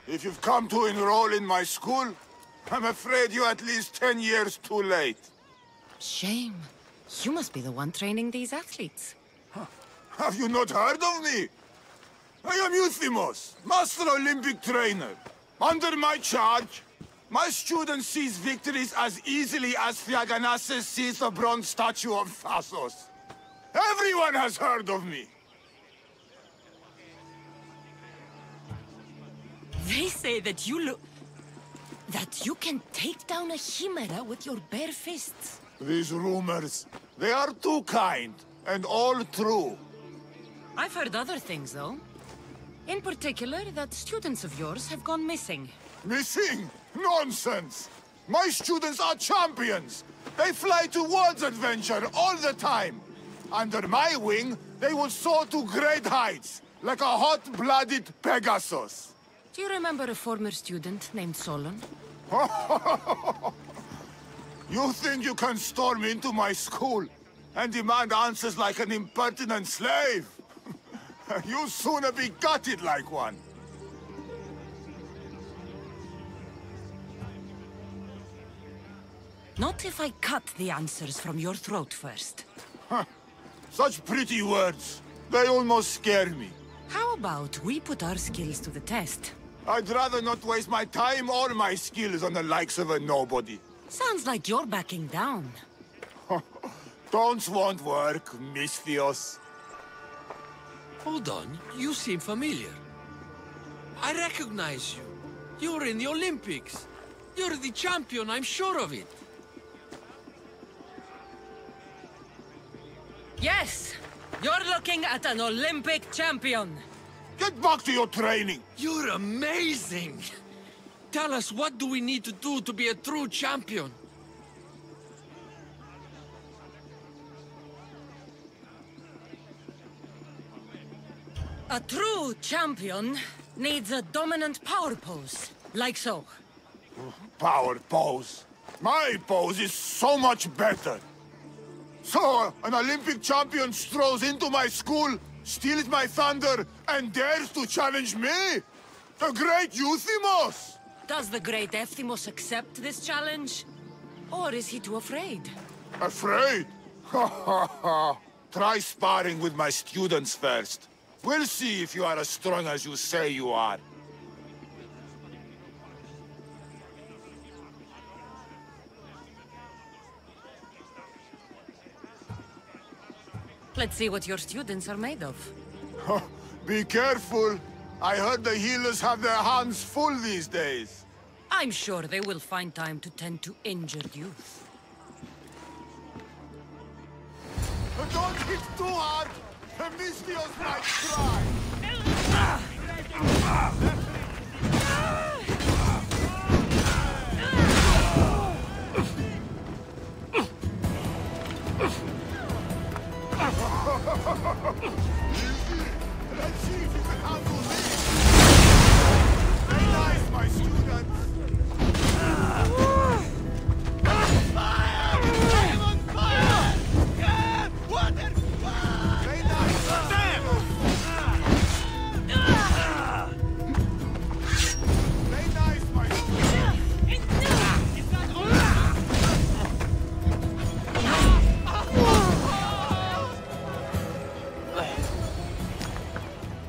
If you've come to enroll in my school, I'm afraid you're at least 10 years too late. Shame. You must be the one training these athletes. Have you not heard of me? I am Euthymos, Master Olympic Trainer. Under my charge, my student sees victories as easily as Thiaganasses sees the bronze statue of Thasos. Everyone has heard of me. They say that you can take down a chimera with your bare fists. These rumors, they are too kind, and all true. I've heard other things, though. In particular, that students of yours have gone missing. Missing? Nonsense! My students are champions! They fly towards adventure all the time! Under my wing, they will soar to great heights, like a hot-blooded Pegasus. Do you remember a former student named Solon? You think you can storm into my school and demand answers like an impertinent slave? You'll sooner be gutted like one. Not if I cut the answers from your throat first. Such pretty words. They almost scare me. How about we put our skills to the test? I'd rather not waste my time or my skills on the likes of a nobody. Sounds like you're backing down. Don't want work, Misthios. Hold on, you seem familiar. I recognize you. You're in the Olympics. You're the champion, I'm sure of it. Yes! You're looking at an Olympic champion! Get back to your training! You're amazing! Tell us, what do we need to do to be a true champion? A true champion needs a dominant power pose, like so. Power pose. My pose is so much better. So, an Olympic champion strolls into my school, steals my thunder, and dares to challenge me? The great Euthymos! Does the great Euthymos accept this challenge? Or is he too afraid? Afraid? Ha ha ha! Try sparring with my students first. We'll see if you are as strong as you say you are. Let's see what your students are made of. Be careful. I heard the healers have their hands full these days. I'm sure they will find time to tend to injured youth. But don't hit too hard! The Misthios might cry! Let's see if you can handle this! Very nice, my students! Fire! I'm on fire! Yeah! Water! Fire! Very nice! Very nice, my students!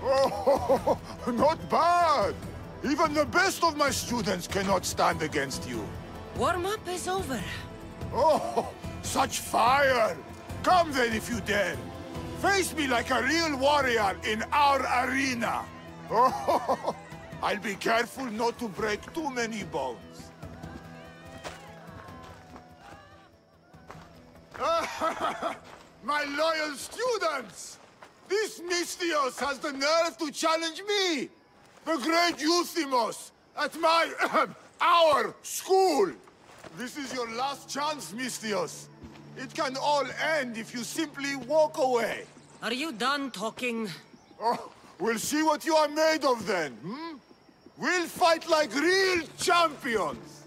Oh, not bad! Even the best of my students cannot stand against you. Warm-up is over. Oh, such fire! Come then if you dare. Face me like a real warrior in our arena. Oh, I'll be careful not to break too many bones. My loyal students! This Misthios has the nerve to challenge me! The great Euthymos! At my... our school! This is your last chance, Misthios. It can all end if you simply walk away. Are you done talking? Oh, we'll see what you are made of then, hmm? We'll fight like real champions!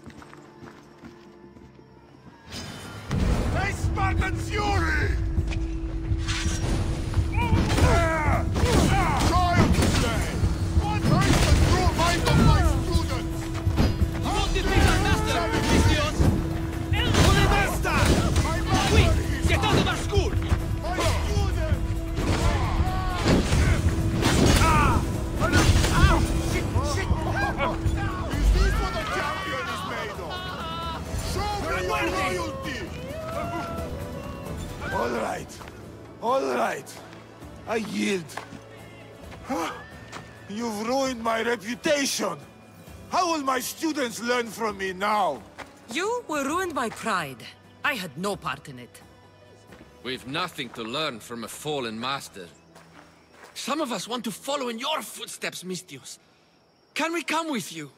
Hey, Spartan Fury! Try to stay! Face the true might of my students! I yield. You've ruined my reputation. How will my students learn from me now? You were ruined by pride. I had no part in it. We've nothing to learn from a fallen master. Some of us want to follow in your footsteps, Mistios. Can we come with you?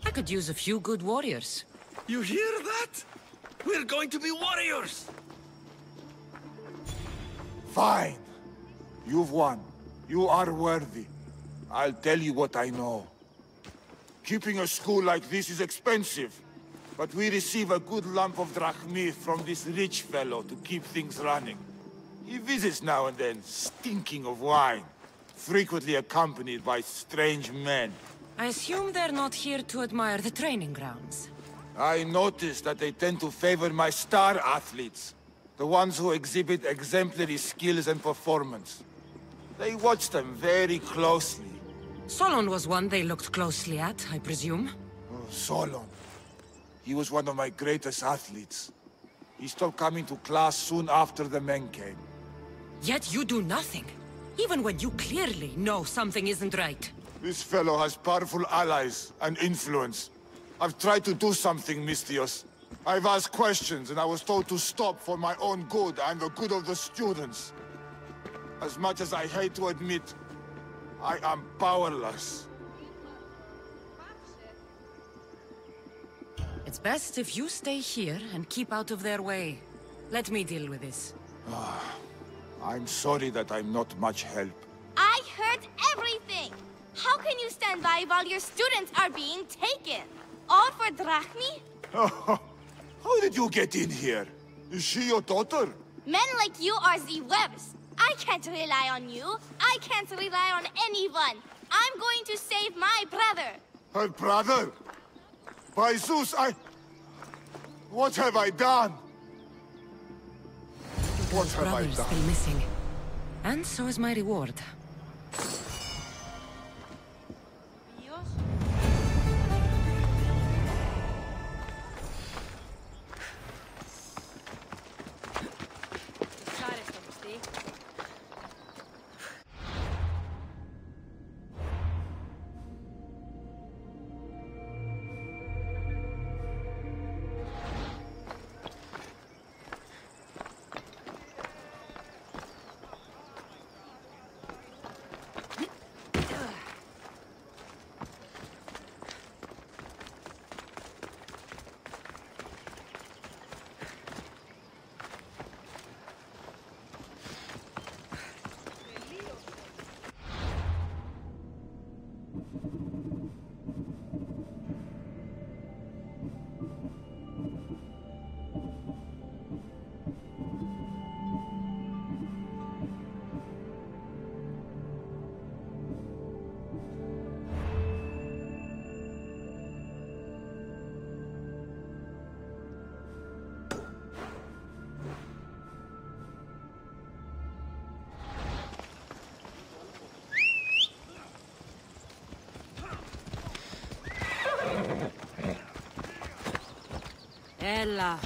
I could use a few good warriors. You hear that? We're going to be warriors! Fine. You've won. You are worthy. I'll tell you what I know. Keeping a school like this is expensive, but we receive a good lump of drachmi from this rich fellow to keep things running. He visits now and then, stinking of wine, frequently accompanied by strange men. I assume they're not here to admire the training grounds. I noticed that they tend to favor my star athletes, the ones who exhibit exemplary skills and performance. They watch them very closely. Solon was one they looked closely at, I presume. Oh, Solon. He was one of my greatest athletes. He stopped coming to class soon after the men came. Yet you do nothing, even when you clearly know something isn't right. This fellow has powerful allies and influence. I've tried to do something, Mistios. I've asked questions, and I was told to stop for my own good and the good of the students. As much as I hate to admit, I am powerless. It's best if you stay here and keep out of their way. Let me deal with this. I'm sorry that I'm not much help. I heard everything! How can you stand by while your students are being taken? All for drachmi? How did you get in here? Is she your daughter? Men like you are the webs. I can't rely on you. I can't rely on anyone. I'm going to save my brother. Her brother? By Zeus, what have I done? What His have I brother's done? still missing. And so is my reward. Ella.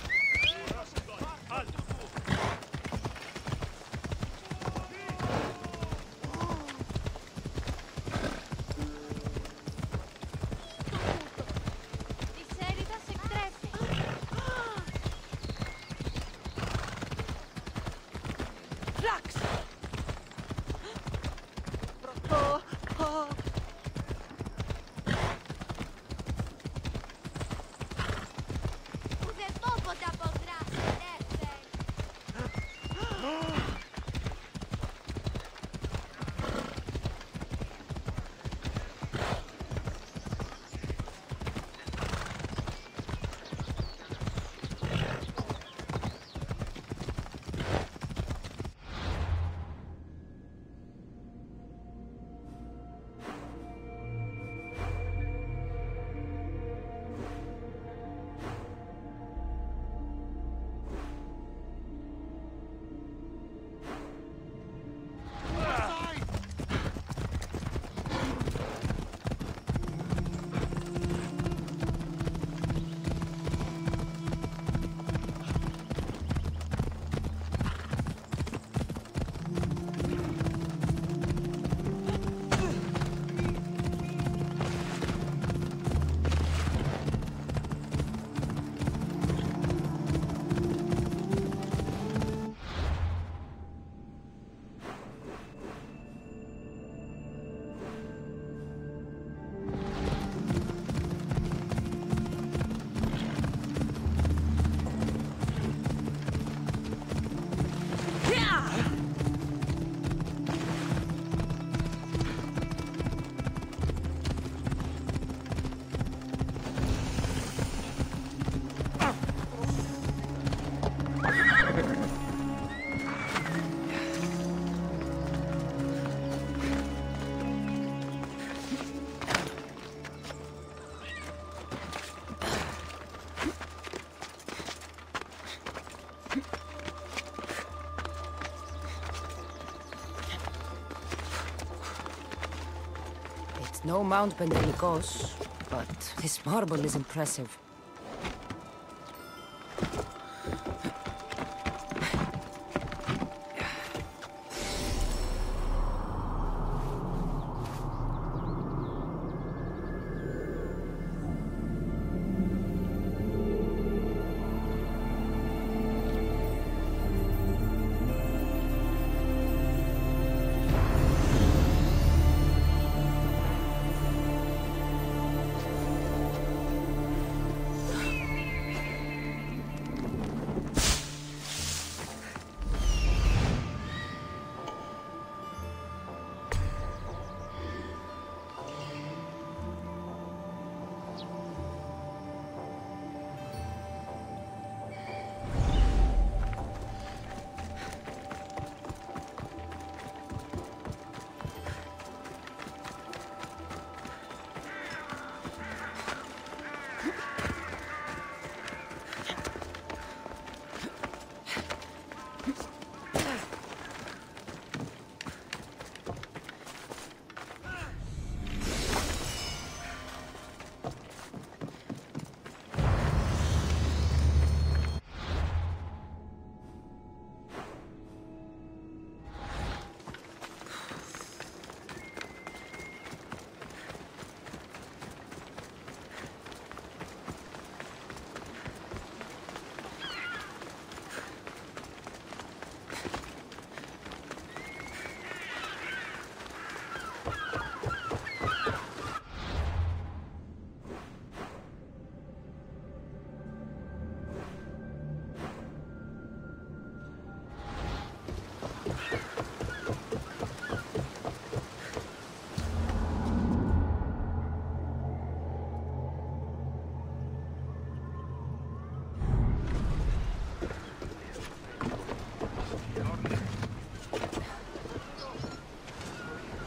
No Mount Pentelicos, but this marble is impressive.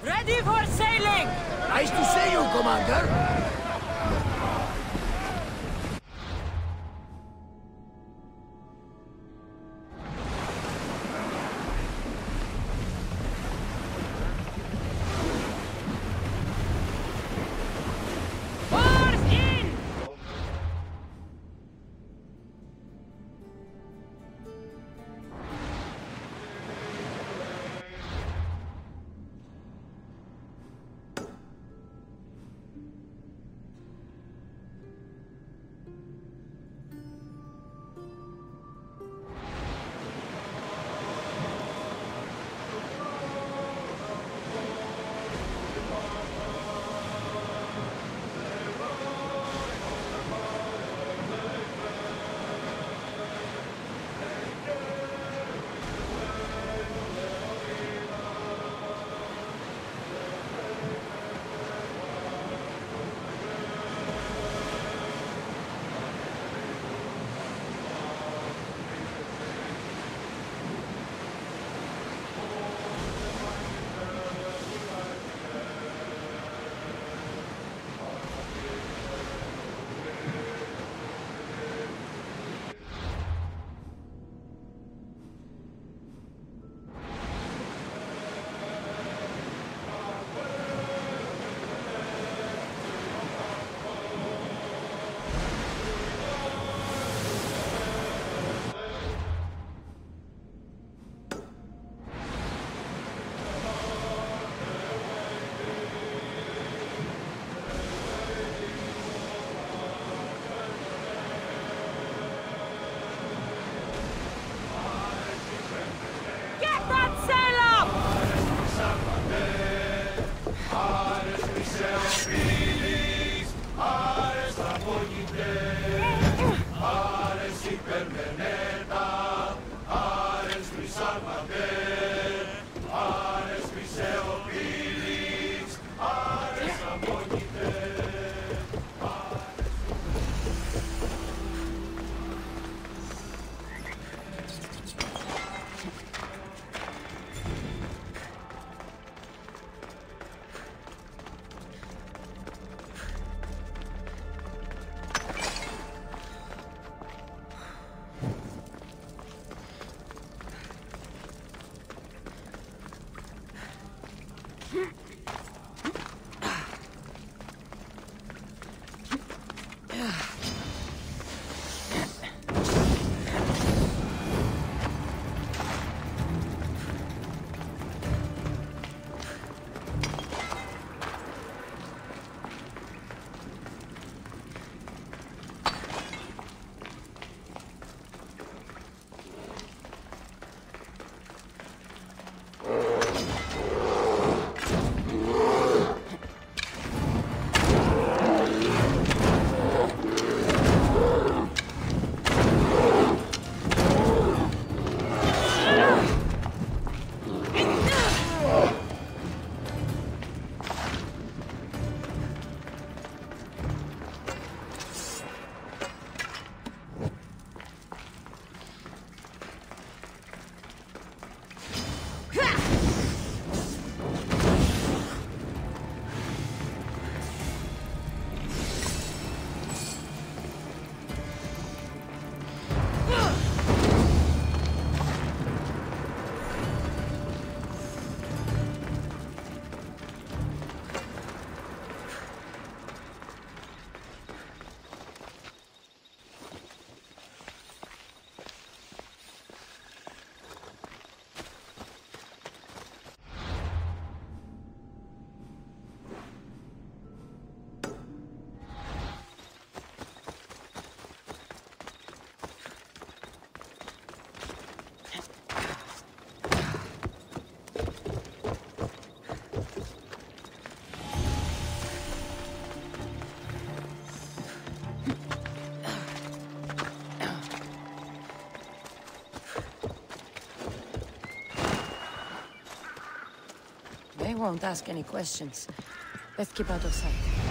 Ready for sailing! Nice to see you, Commander. Oars in! They won't ask any questions. Let's keep out of sight.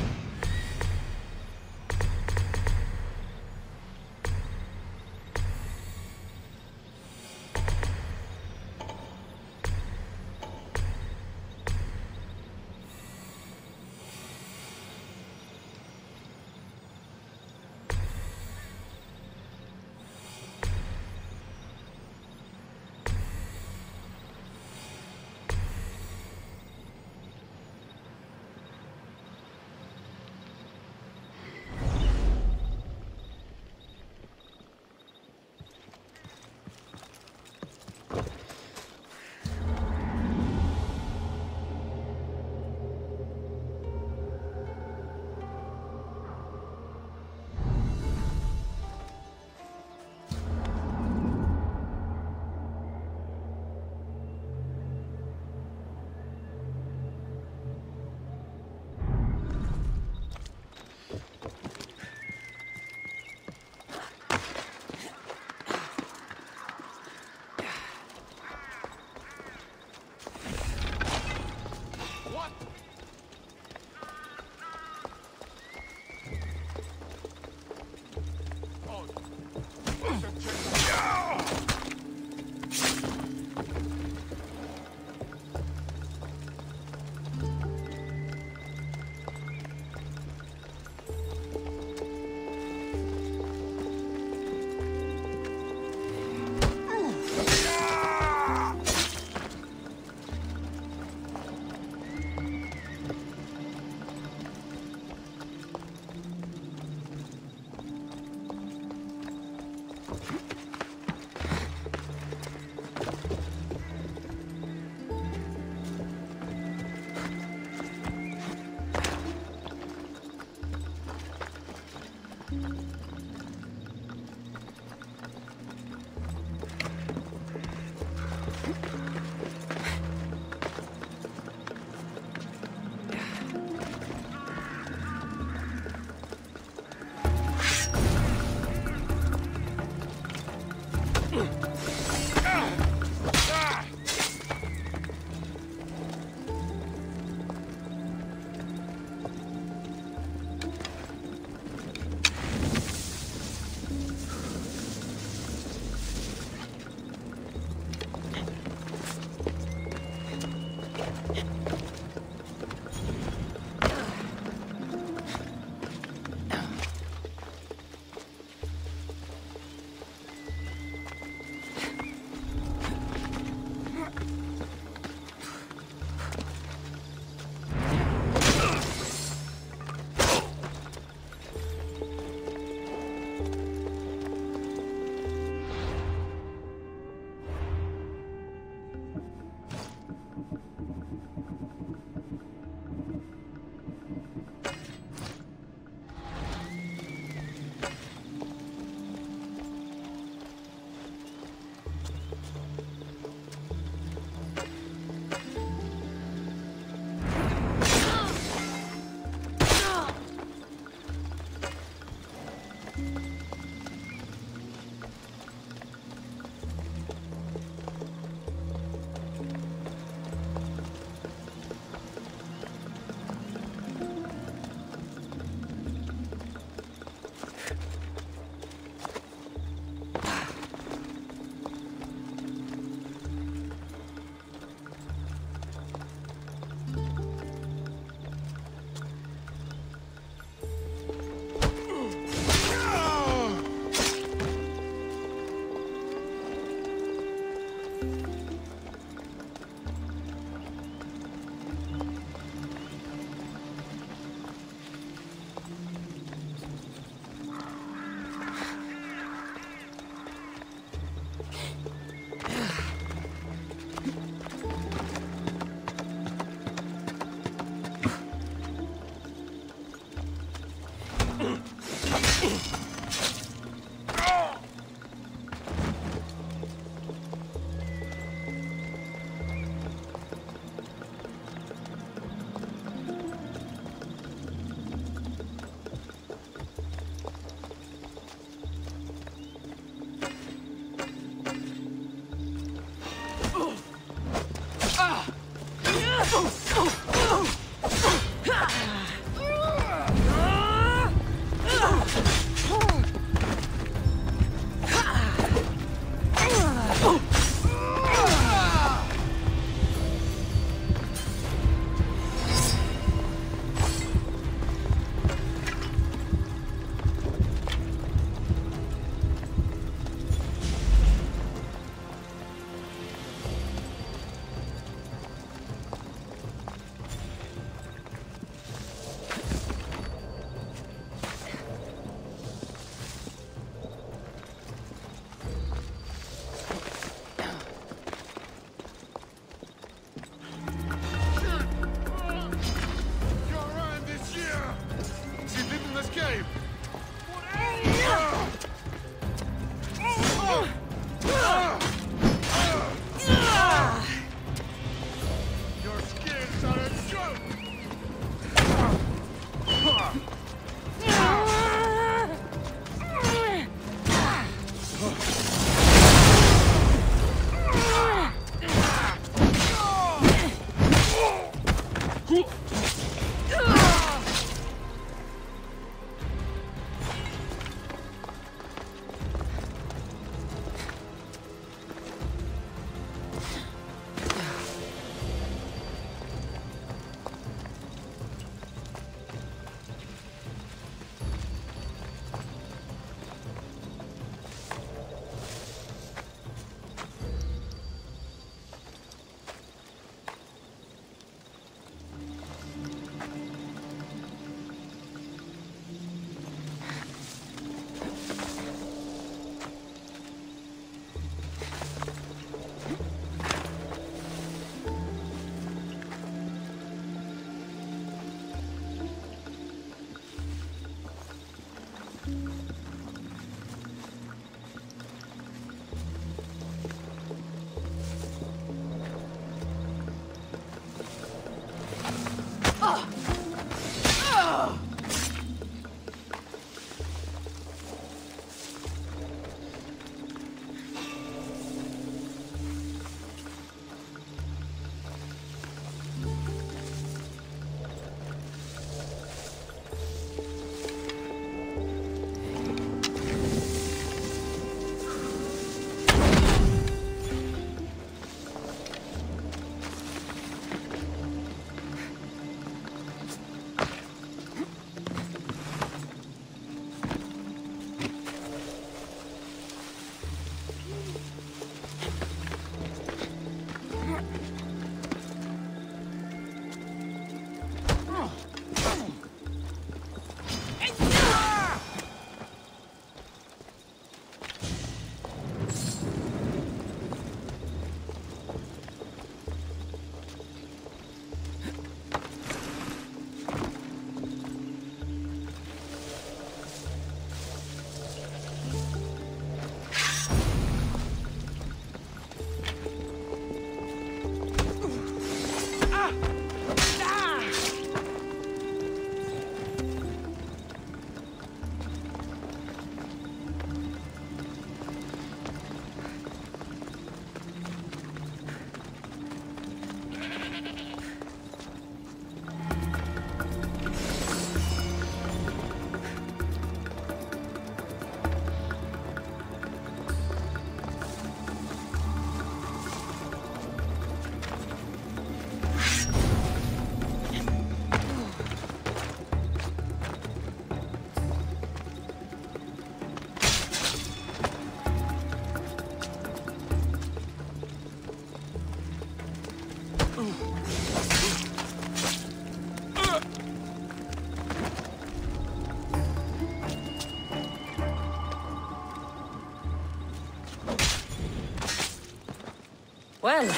Well,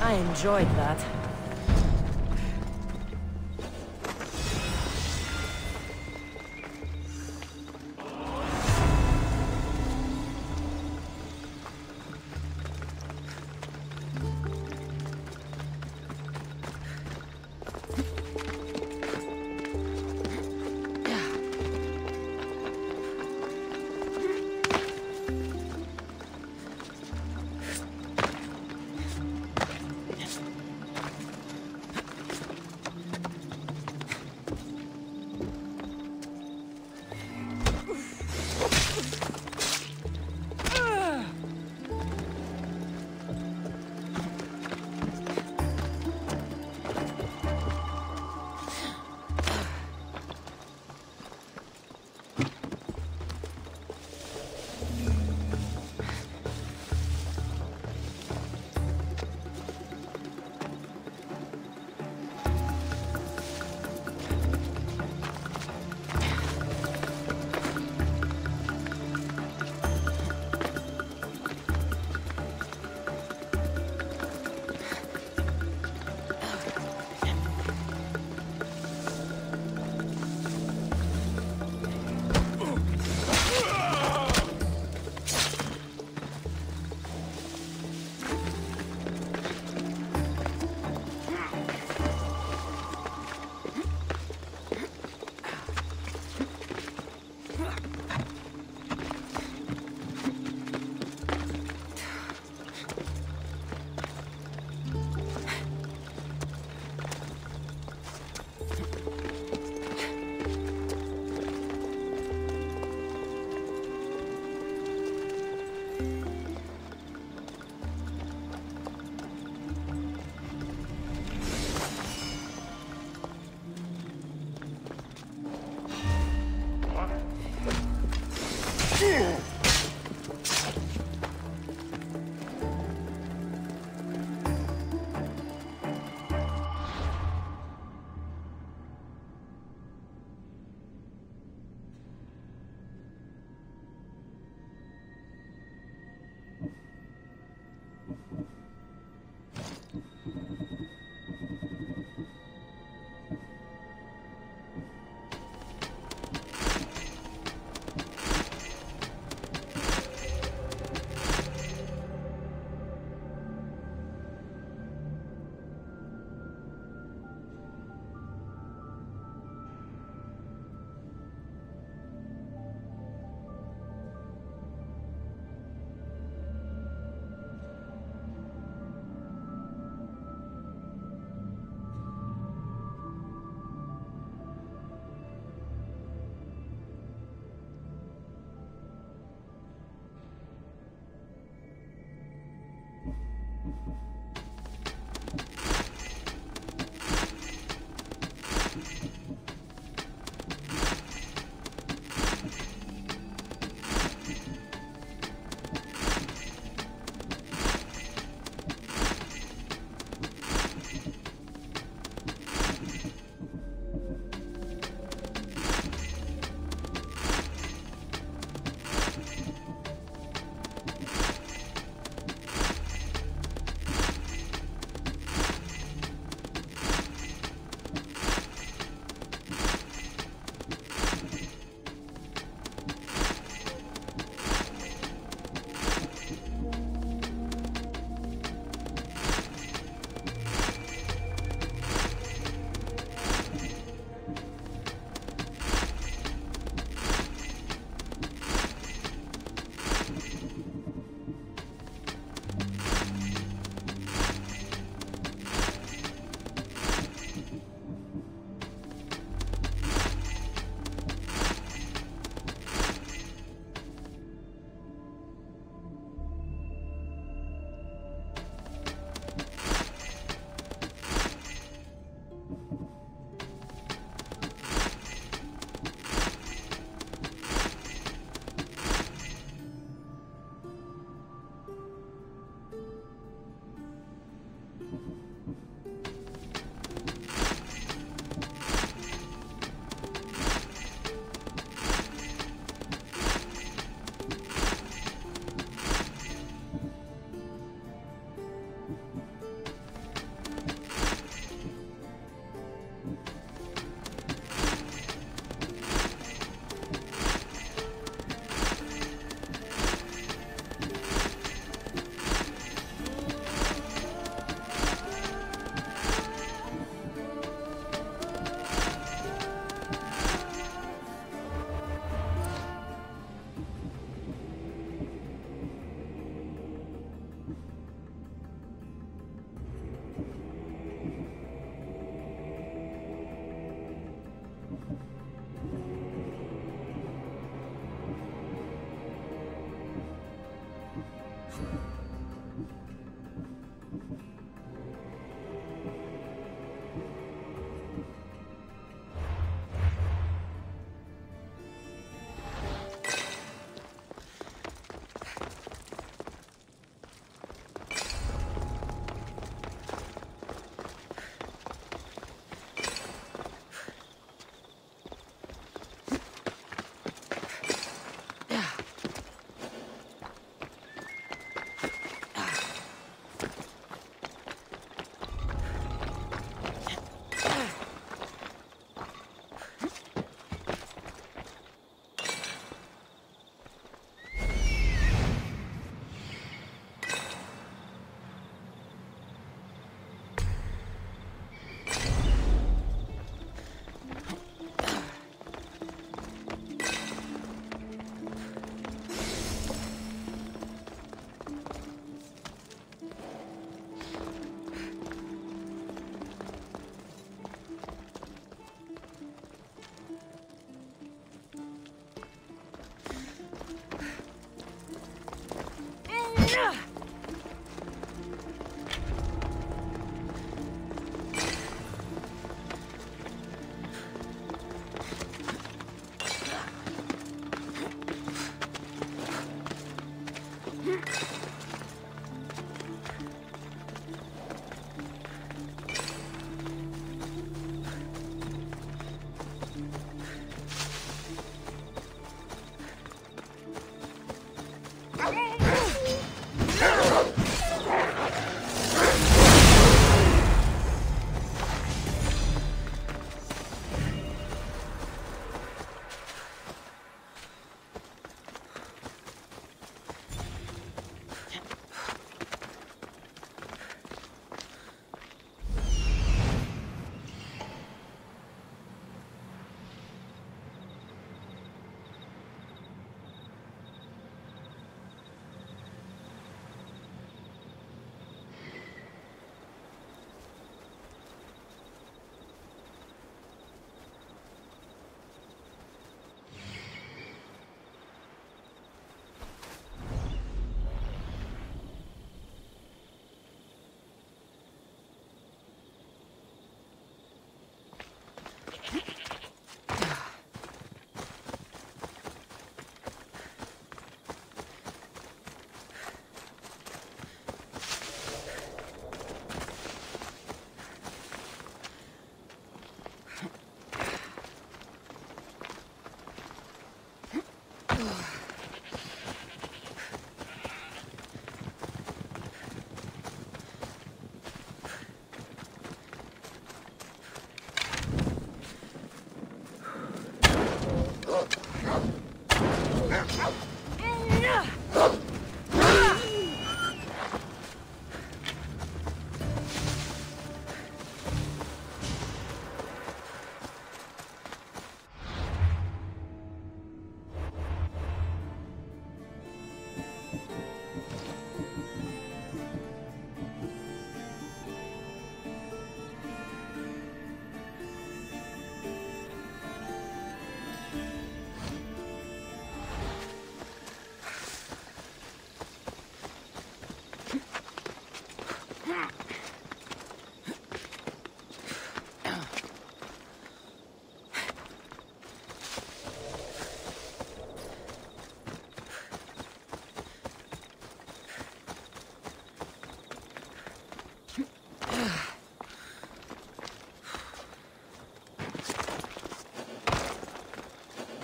I enjoyed that.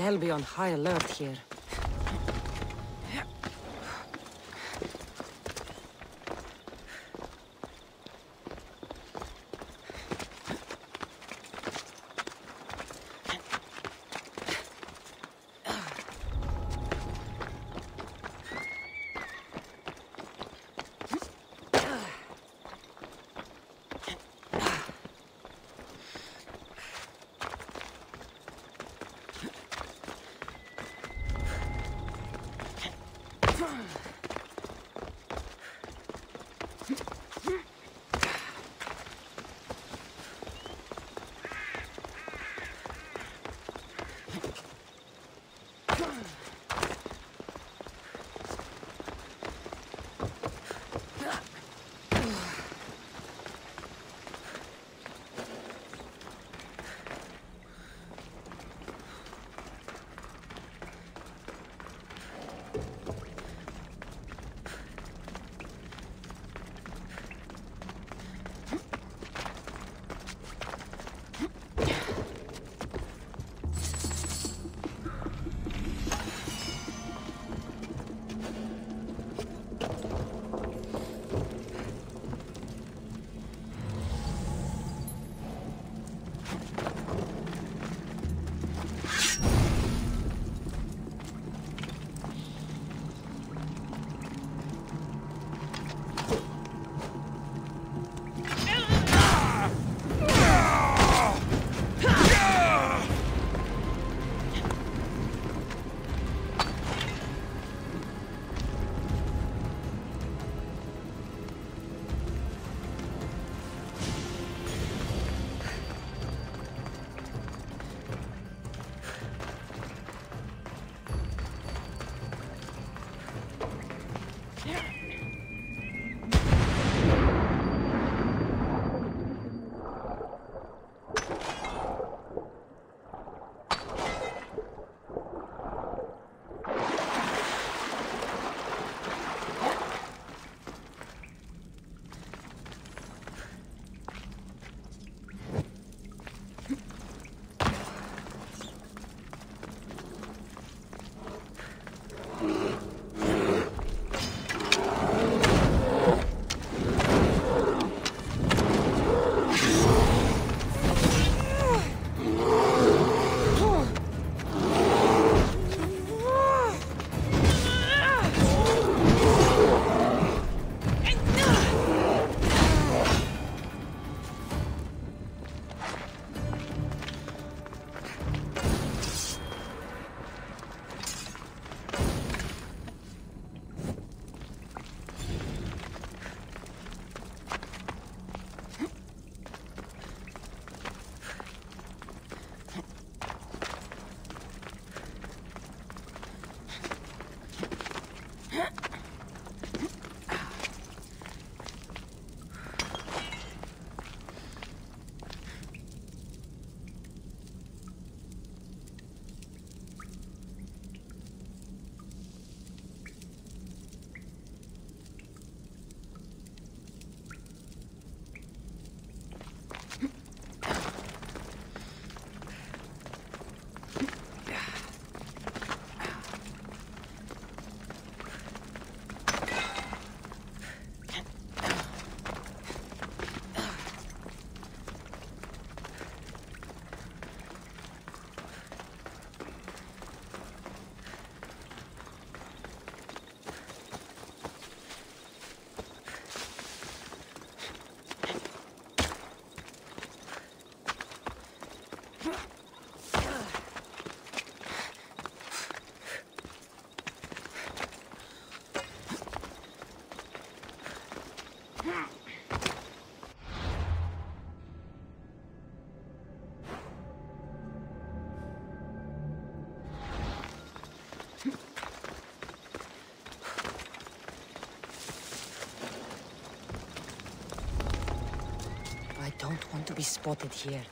They'll be on high alert here. don't want to be spotted here.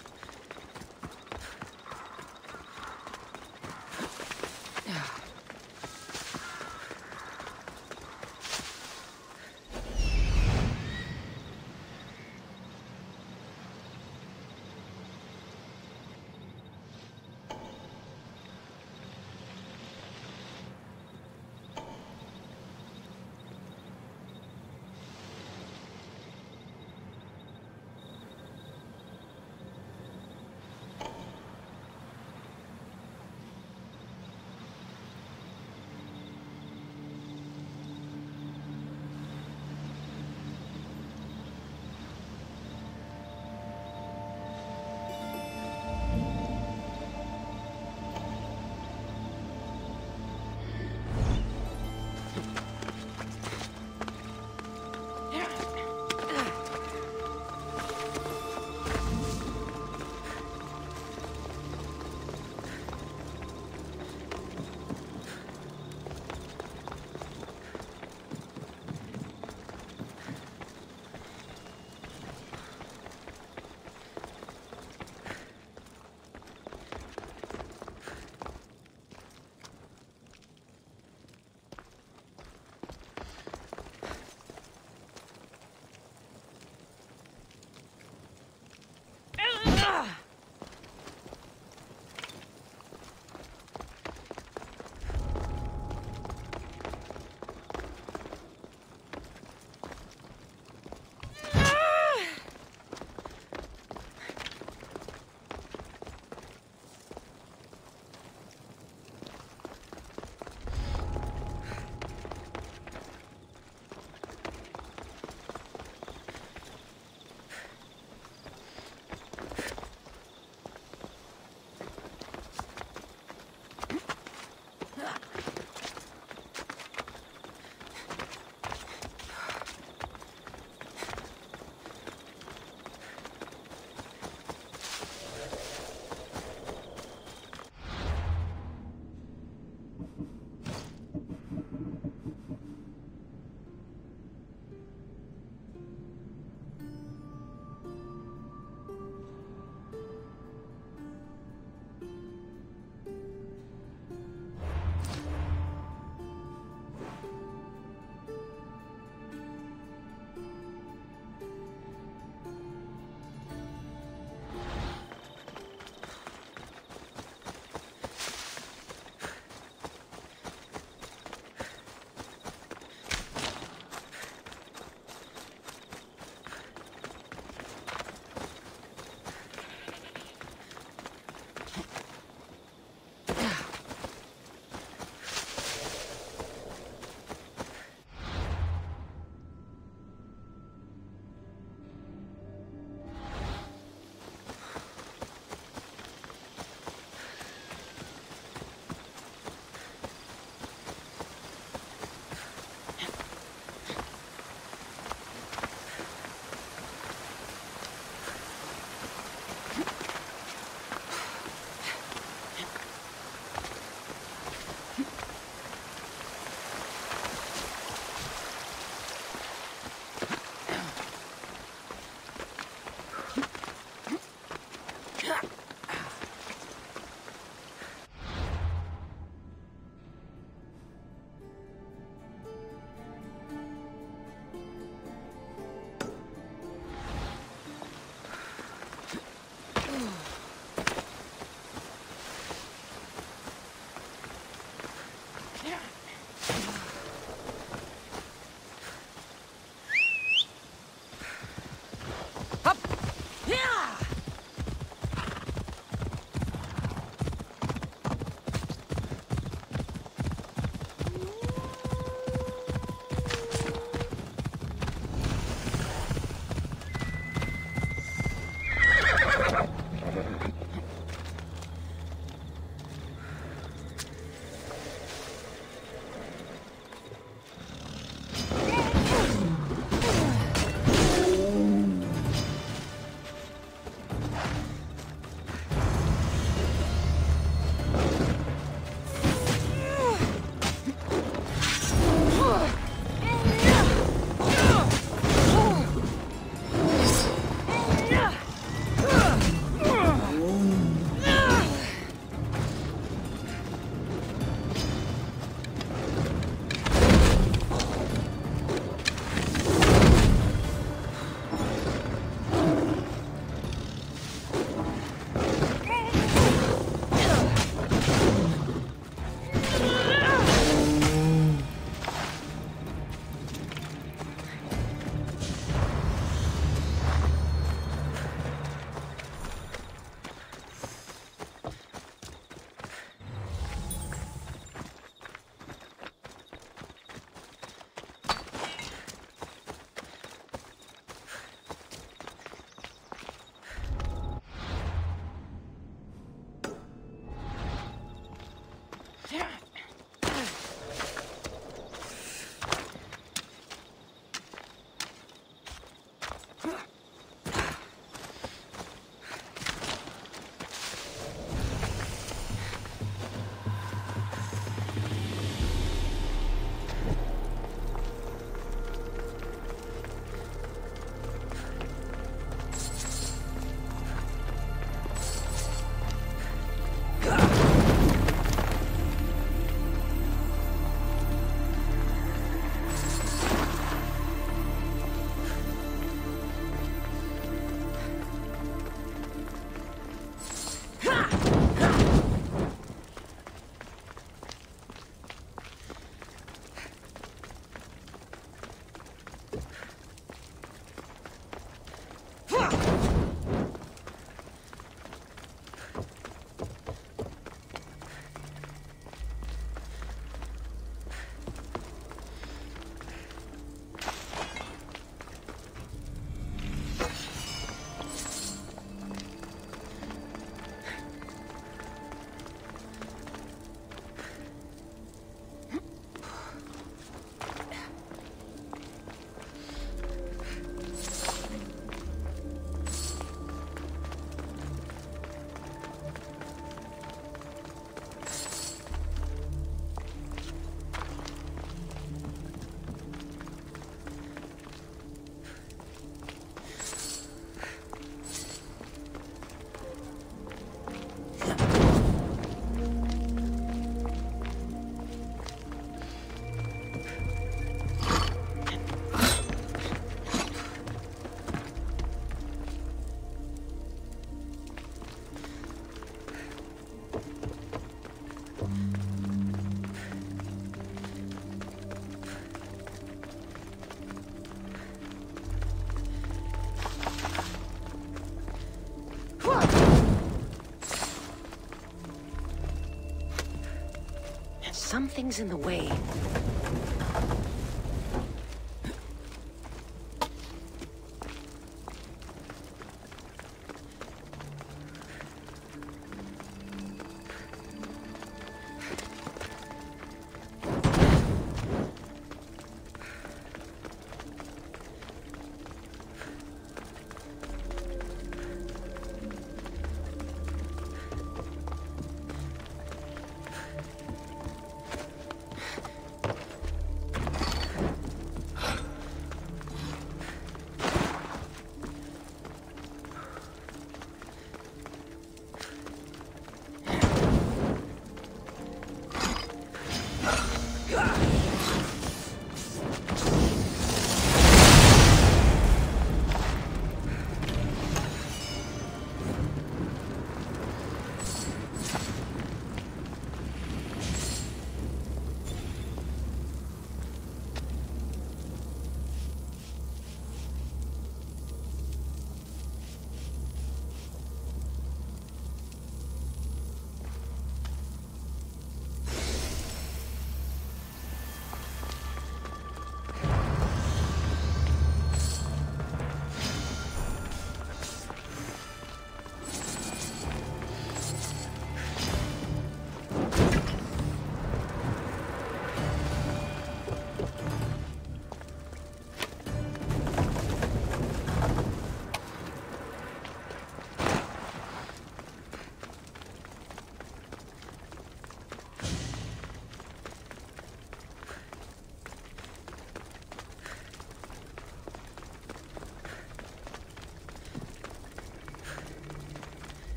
Something's in the way.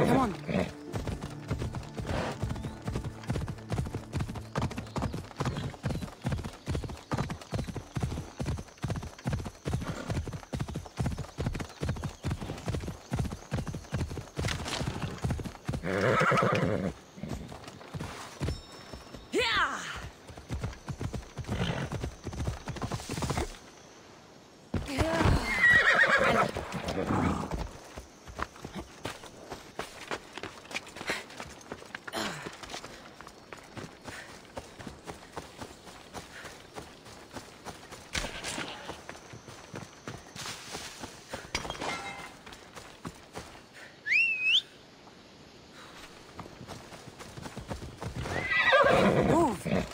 Come on. Yeah! Move!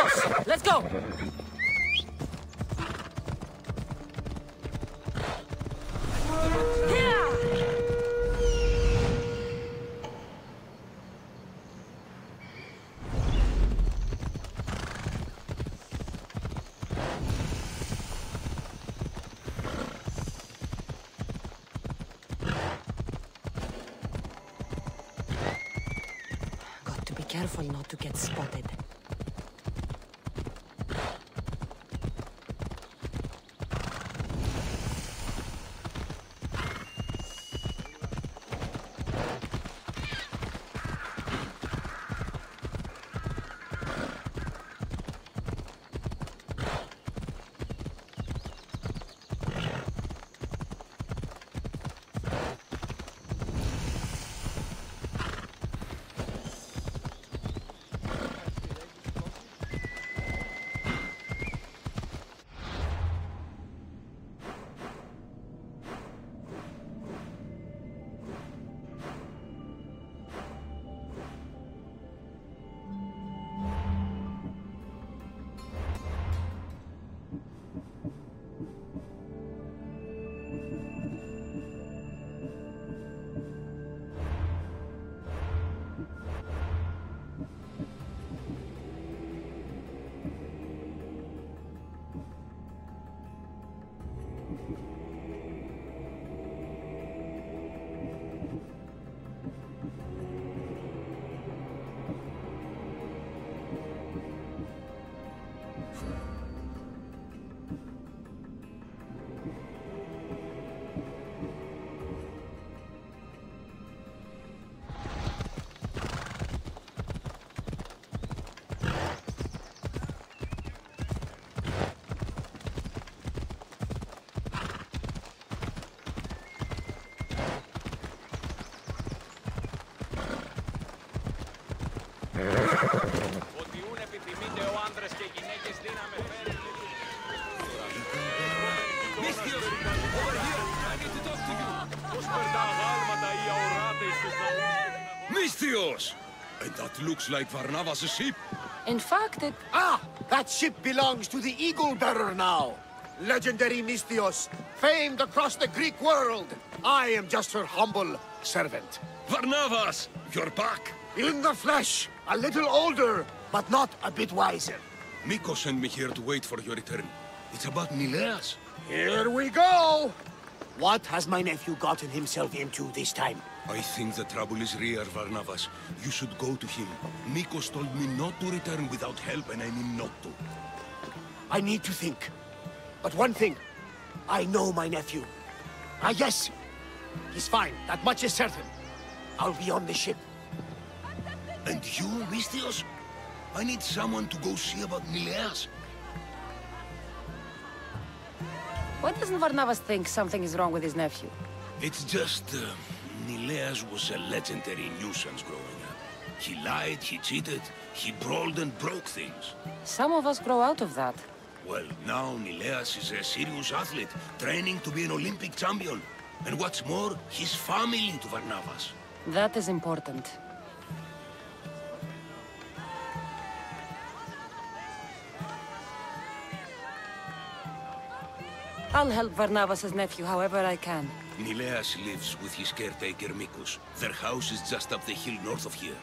Misthios! Let's go! Got to be careful not to get spotted. Ότι ούν επιθυμείτε ο άντρες και γυναίκες δύναμε φέρει. Misthios, over here. I need to talk to you. Πώς περνά γάλματα ή αοράτες στους ναούς. Misthios! And that looks like Varnavas' ship. In fact, it... Ah! That ship belongs to the Eagle Bearer now. Legendary Misthios, famed across the Greek world. I am just her humble servant. Varnavas! You're back! In the flesh, a little older, but not a bit wiser. Miko sent me here to wait for your return. It's about Nileas. Here we go! What has my nephew gotten himself into this time? I think the trouble is real, Varnavas. You should go to him. Mikos told me not to return without help, and I mean not to. I need to think. But one thing, I know my nephew. Ah, yes, he's fine. That much is certain. I'll be on the ship. And you, Misthios? I need someone to go see about Nileas. Why doesn't Varnavas think something is wrong with his nephew? It's just, Nileas was a legendary nuisance growing up. He lied, he cheated, he brawled and broke things. Some of us grow out of that. Well, now Nileas is a serious athlete, training to be an Olympic champion. And what's more, he's family to Varnavas. That is important. I'll help Varnavas' nephew however I can. Nileas lives with his caretaker Mikos. Their house is just up the hill north of here.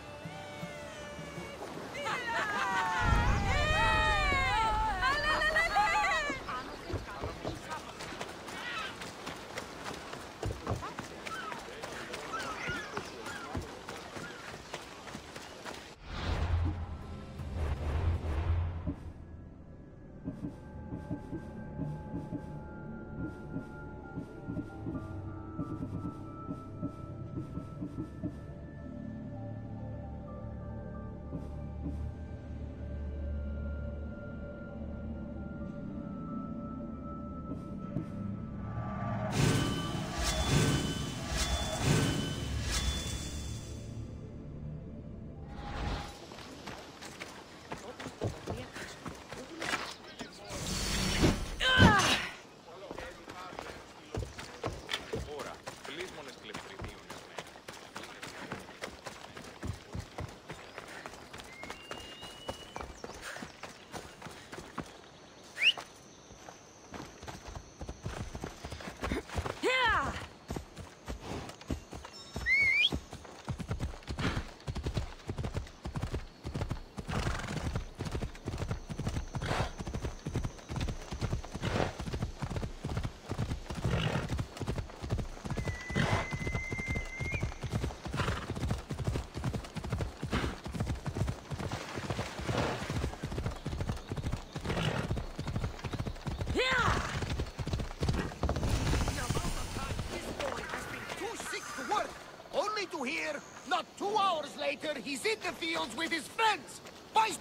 But 2 hours later, he's in the fields with his friends! Boys!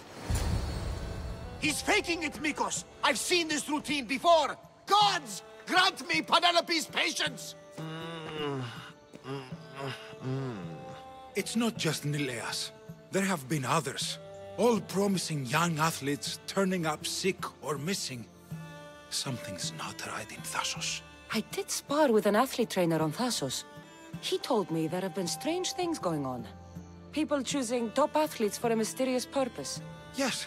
He's faking it, Mikos! I've seen this routine before! Gods! Grant me Penelope's patience! It's not just Nileas. There have been others. All promising young athletes turning up sick or missing. Something's not right in Thassos. I did spar with an athlete trainer on Thassos. He told me there have been strange things going on. People choosing top athletes for a mysterious purpose. Yes.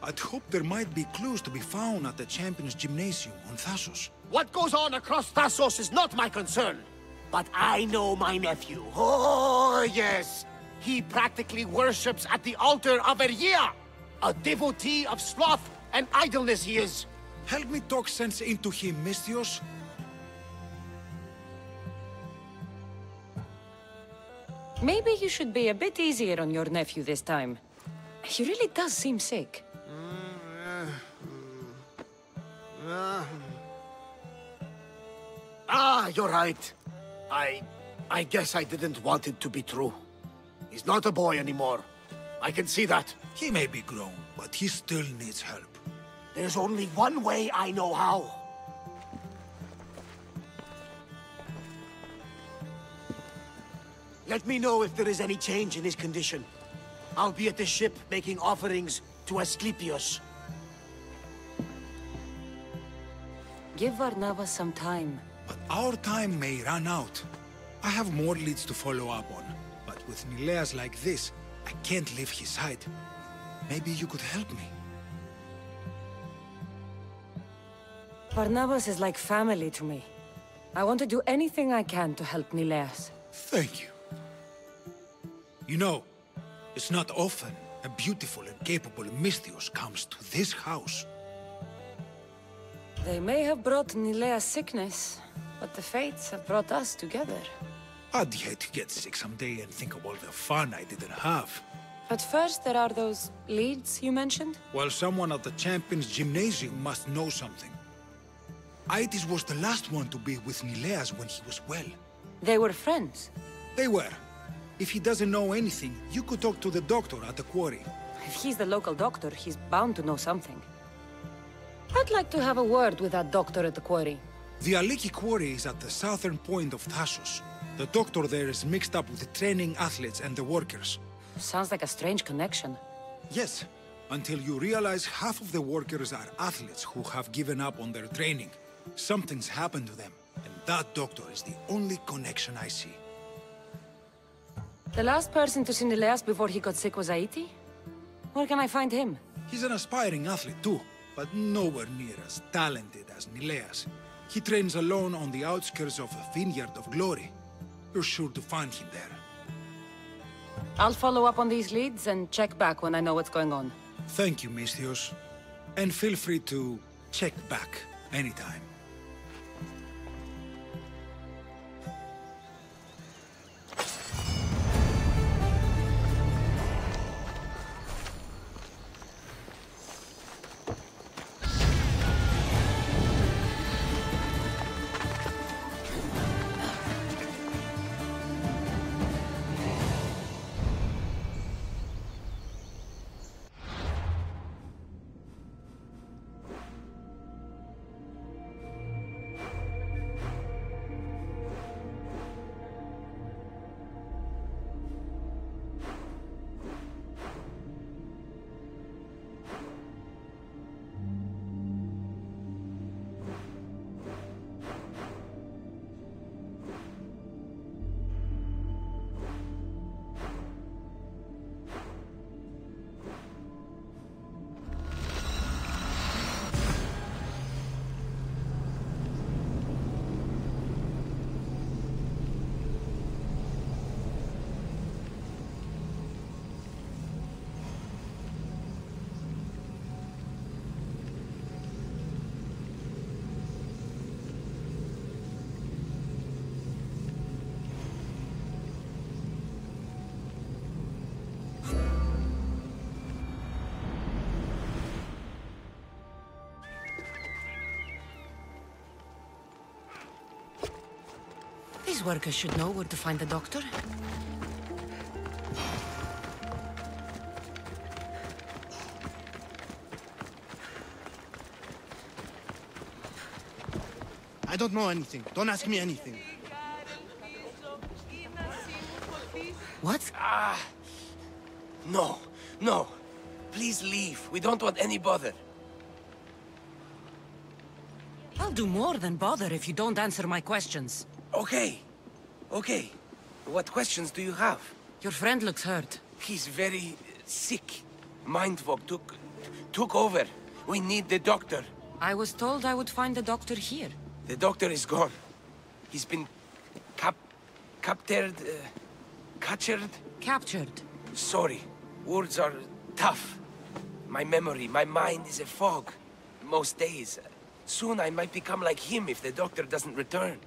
I'd hope there might be clues to be found at the Champions Gymnasium on Thassos. What goes on across Thassos is not my concern. But I know my nephew. Oh, yes. He practically worships at the altar of Ergia. A devotee of sloth and idleness he is. Help me talk sense into him, Misthios. Maybe you should be a bit easier on your nephew this time. He really does seem sick. You're right. I guess I didn't want it to be true. He's not a boy anymore. I can see that. He may be grown, but he still needs help. There's only one way I know how. Let me know if there is any change in his condition. I'll be at the ship making offerings to Asclepius. Give Varnava some time. But our time may run out. I have more leads to follow up on. But with Nileas like this, I can't leave his side. Maybe you could help me. Varnavas is like family to me. I want to do anything I can to help Nileas. Thank you. You know, it's not often a beautiful and capable Misthios comes to this house. They may have brought Nileas sickness, but the fates have brought us together. I'd hate to get sick someday and think of all the fun I didn't have. But first, there are those leads you mentioned? Well, someone at the Champions Gymnasium must know something. Aitis was the last one to be with Nileas when he was well. They were friends. They were. If he doesn't know anything, you could talk to the doctor at the quarry. If he's the local doctor, he's bound to know something. I'd like to have a word with that doctor at the quarry. The Aliki quarry is at the southern point of Thassos. The doctor there is mixed up with the training athletes and the workers. Sounds like a strange connection. Yes, until you realize half of the workers are athletes who have given up on their training. Something's happened to them, and that doctor is the only connection I see. The last person to see Nileas before he got sick was Aiti? Where can I find him? He's an aspiring athlete too, but nowhere near as talented as Nileas. He trains alone on the outskirts of the Vineyard of Glory. You're sure to find him there. I'll follow up on these leads and check back when I know what's going on. Thank you, Misthios. And feel free to check back anytime. These workers should know where to find the doctor. I don't know anything. Don't ask me anything. What? No, no. Please leave. We don't want any bother. I'll do more than bother if you don't answer my questions. Okay. Okay. What questions do you have? Your friend looks hurt. He's very sick. Mind fog took over. We need the doctor. I was told I would find the doctor here. The doctor is gone. He's been captured. Captured. Sorry. Words are tough. My memory, my mind is a fog. Most days. Soon I might become like him if the doctor doesn't return.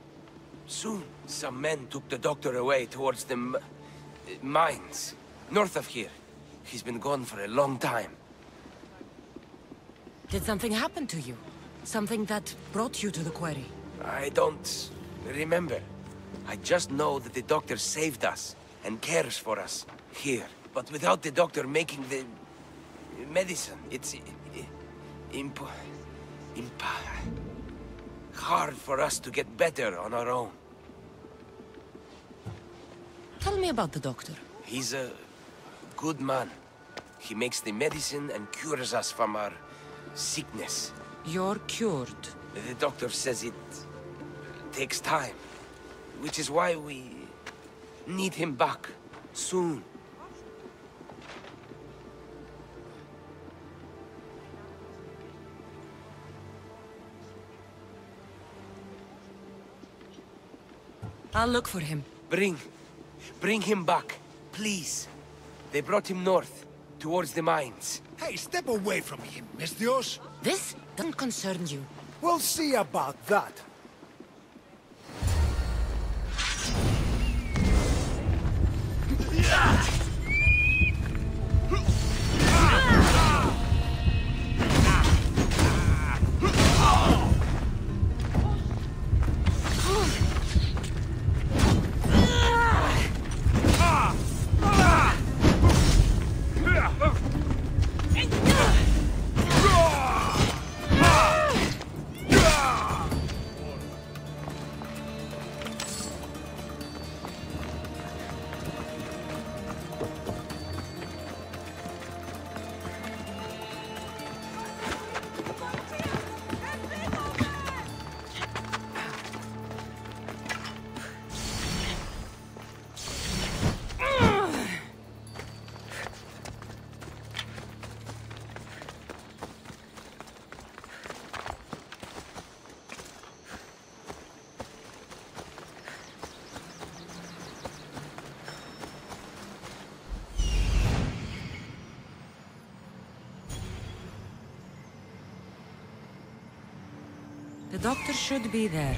Soon, some men took the doctor away towards the mines, north of here. He's been gone for a long time. Did something happen to you? Something that brought you to the quarry? I don't remember. I just know that the doctor saved us and cares for us here. But without the doctor making the medicine, it's hard for us to get better on our own. Tell me about the doctor. He's a good man. He makes the medicine and cures us from our sickness. You're cured. The doctor says it takes time, which is why we need him back soon. I'll look for him. Bring him back, please. They brought him north, towards the mines. Hey, step away from him, Misthios. This doesn't concern you. We'll see about that. The doctor should be there.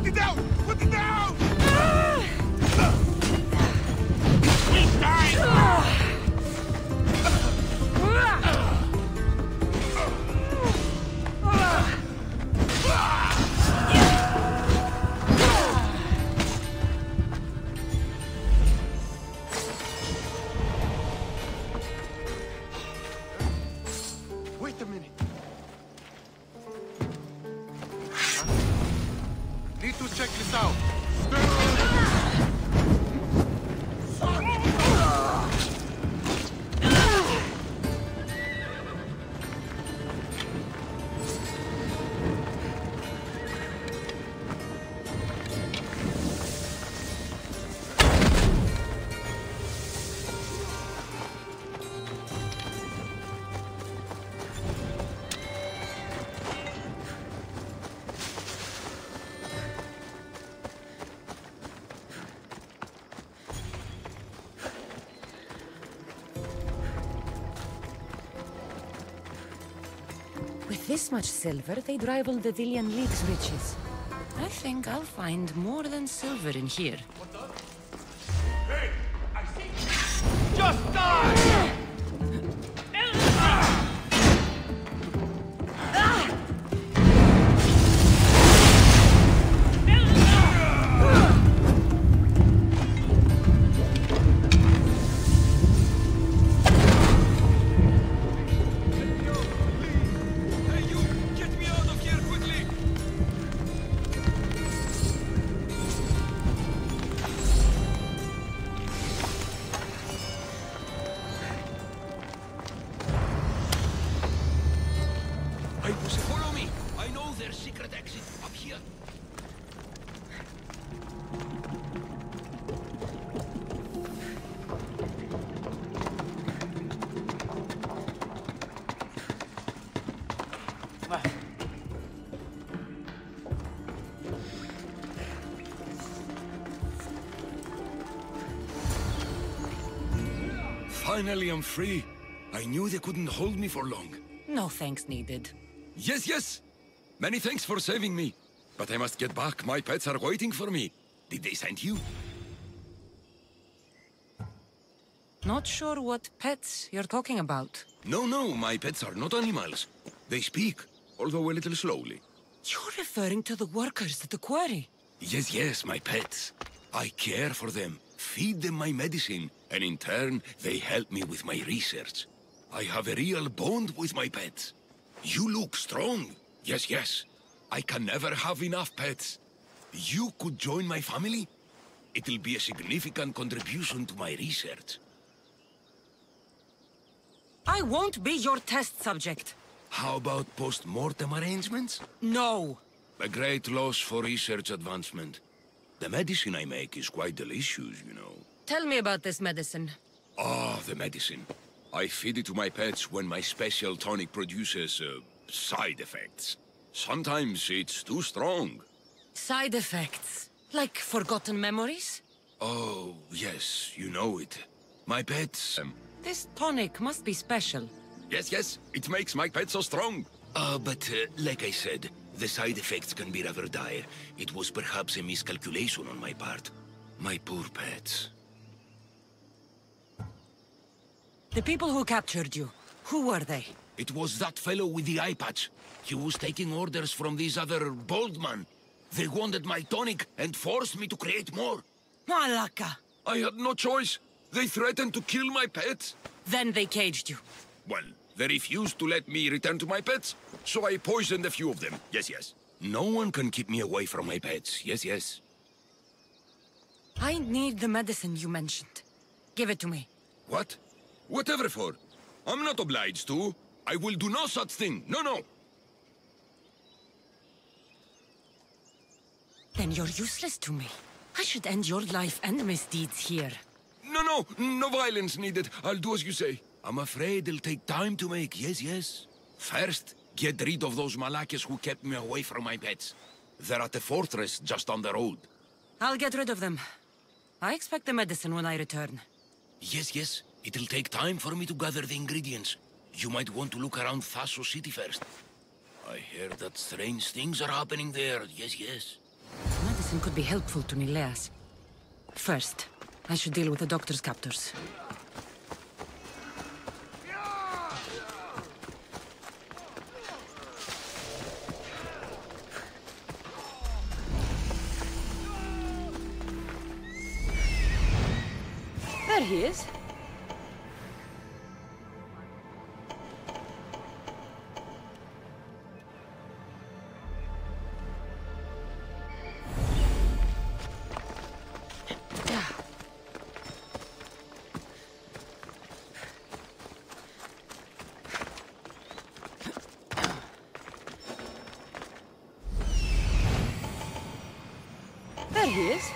Put it down! Put it down! He's dying! Wait a minute. Need to check this out. With this much silver, they'd rival the Villian League's riches. I think I'll find more than silver in here. Hey! I see! Just die! Follow me! I know their secret exit up here. Finally, I'm free. I knew they couldn't hold me for long. No thanks needed. Yes, yes! Many thanks for saving me. But I must get back. My pets are waiting for me. Did they send you? Not sure what pets you're talking about. No, my pets are not animals. They speak, although a little slowly. You're referring to the workers at the quarry. Yes, my pets. I care for them, feed them my medicine, and in turn, they help me with my research. I have a real bond with my pets. You look strong. Yes. I can never have enough pets. You could join my family? It'll be a significant contribution to my research. I won't be your test subject. How about post-mortem arrangements? No. A great loss for research advancement. The medicine I make is quite delicious, you know. Tell me about this medicine. The medicine. I feed it to my pets when my special tonic produces, side effects. Sometimes it's too strong. Side effects? Like forgotten memories? Oh, yes, you know it. My pets, This tonic must be special. Yes, it makes my pets so strong. But like I said, the side effects can be rather dire. It was perhaps a miscalculation on my part. My poor pets. The people who captured you, who were they? It was that fellow with the eye patch. He was taking orders from this other bald man. They wanted my tonic and forced me to create more. Malaka! I had no choice. They threatened to kill my pets. Then they caged you. Well, they refused to let me return to my pets, so I poisoned a few of them. Yes. No one can keep me away from my pets. Yes. I need the medicine you mentioned. Give it to me. What? Whatever for. I'm not obliged to. I will do no such thing. No. Then you're useless to me. I should end your life and misdeeds here. No violence needed. I'll do as you say. I'm afraid it'll take time to make. Yes. First, get rid of those Malakas who kept me away from my pets. They're at the fortress just on the road. I'll get rid of them. I expect the medicine when I return. Yes. It'll take time for me to gather the ingredients. You might want to look around Thasos City first. I hear that strange things are happening there. Yes. Medicine. medicine could be helpful to Nileas. First, I should deal with the doctor's captors. There he is. There he is.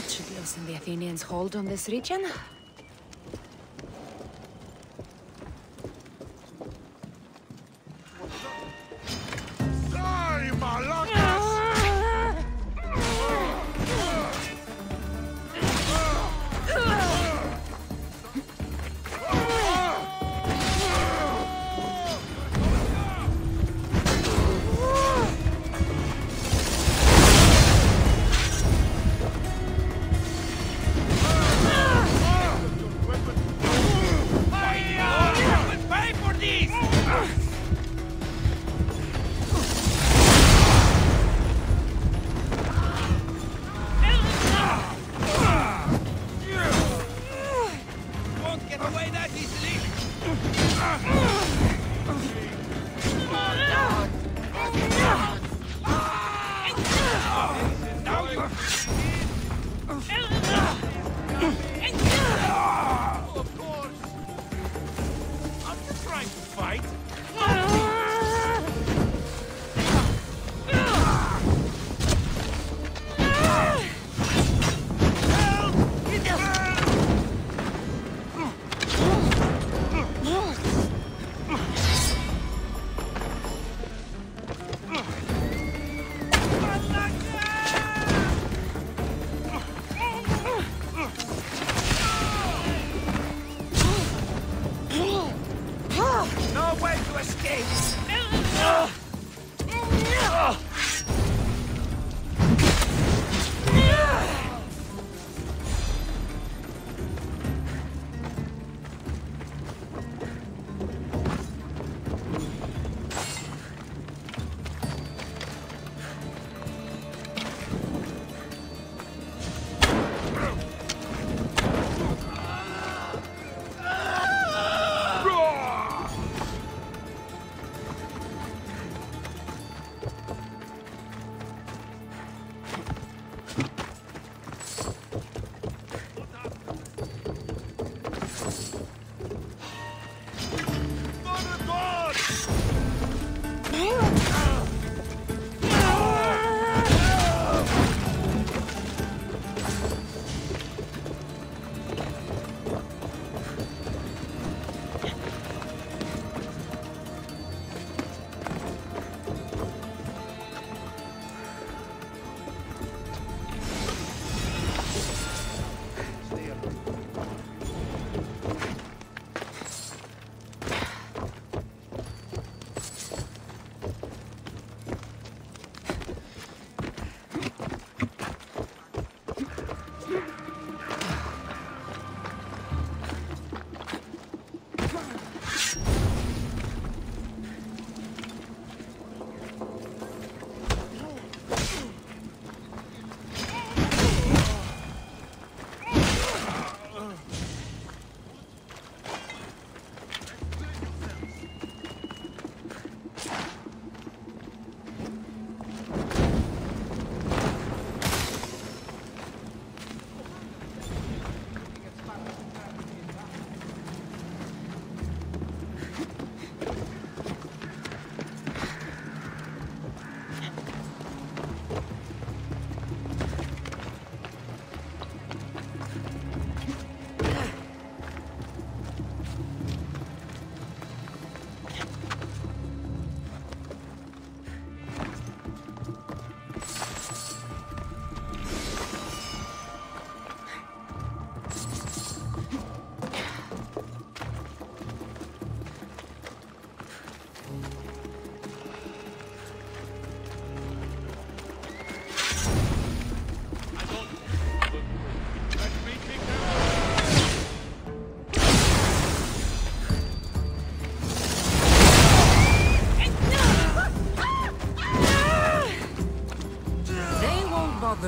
Should lessen the Athenians' hold on this region.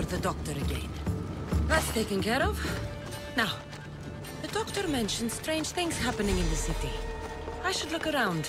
The doctor again. That's taken care of. Now, the doctor mentioned strange things happening in the city. I should look around.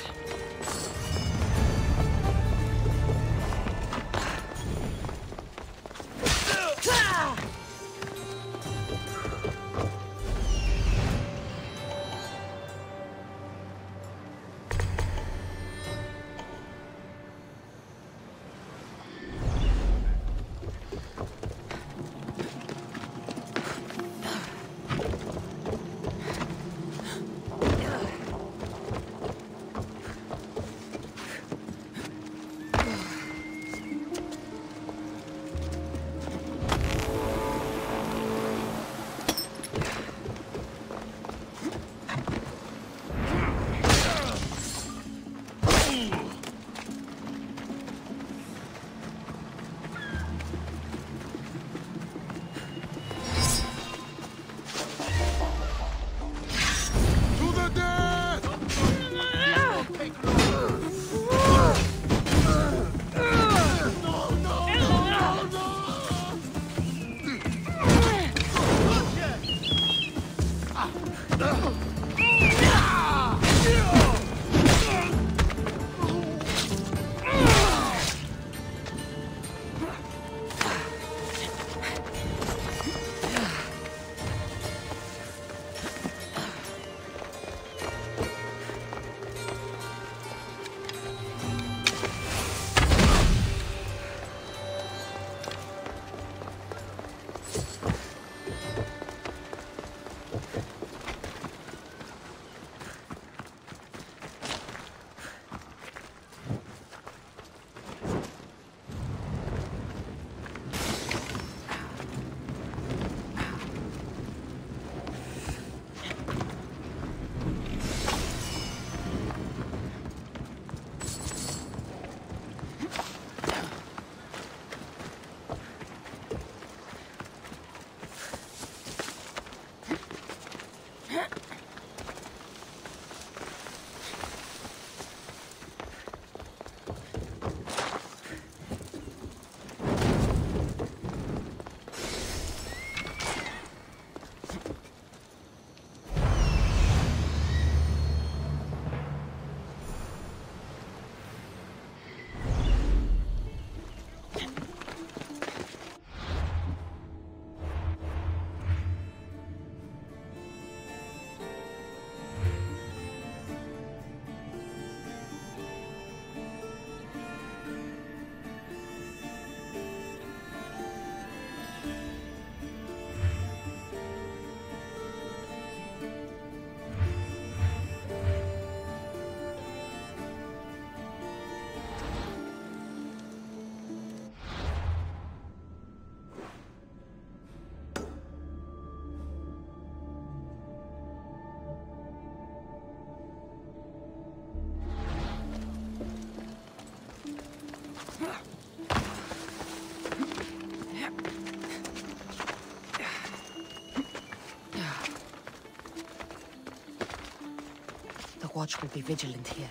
The watch will be vigilant here.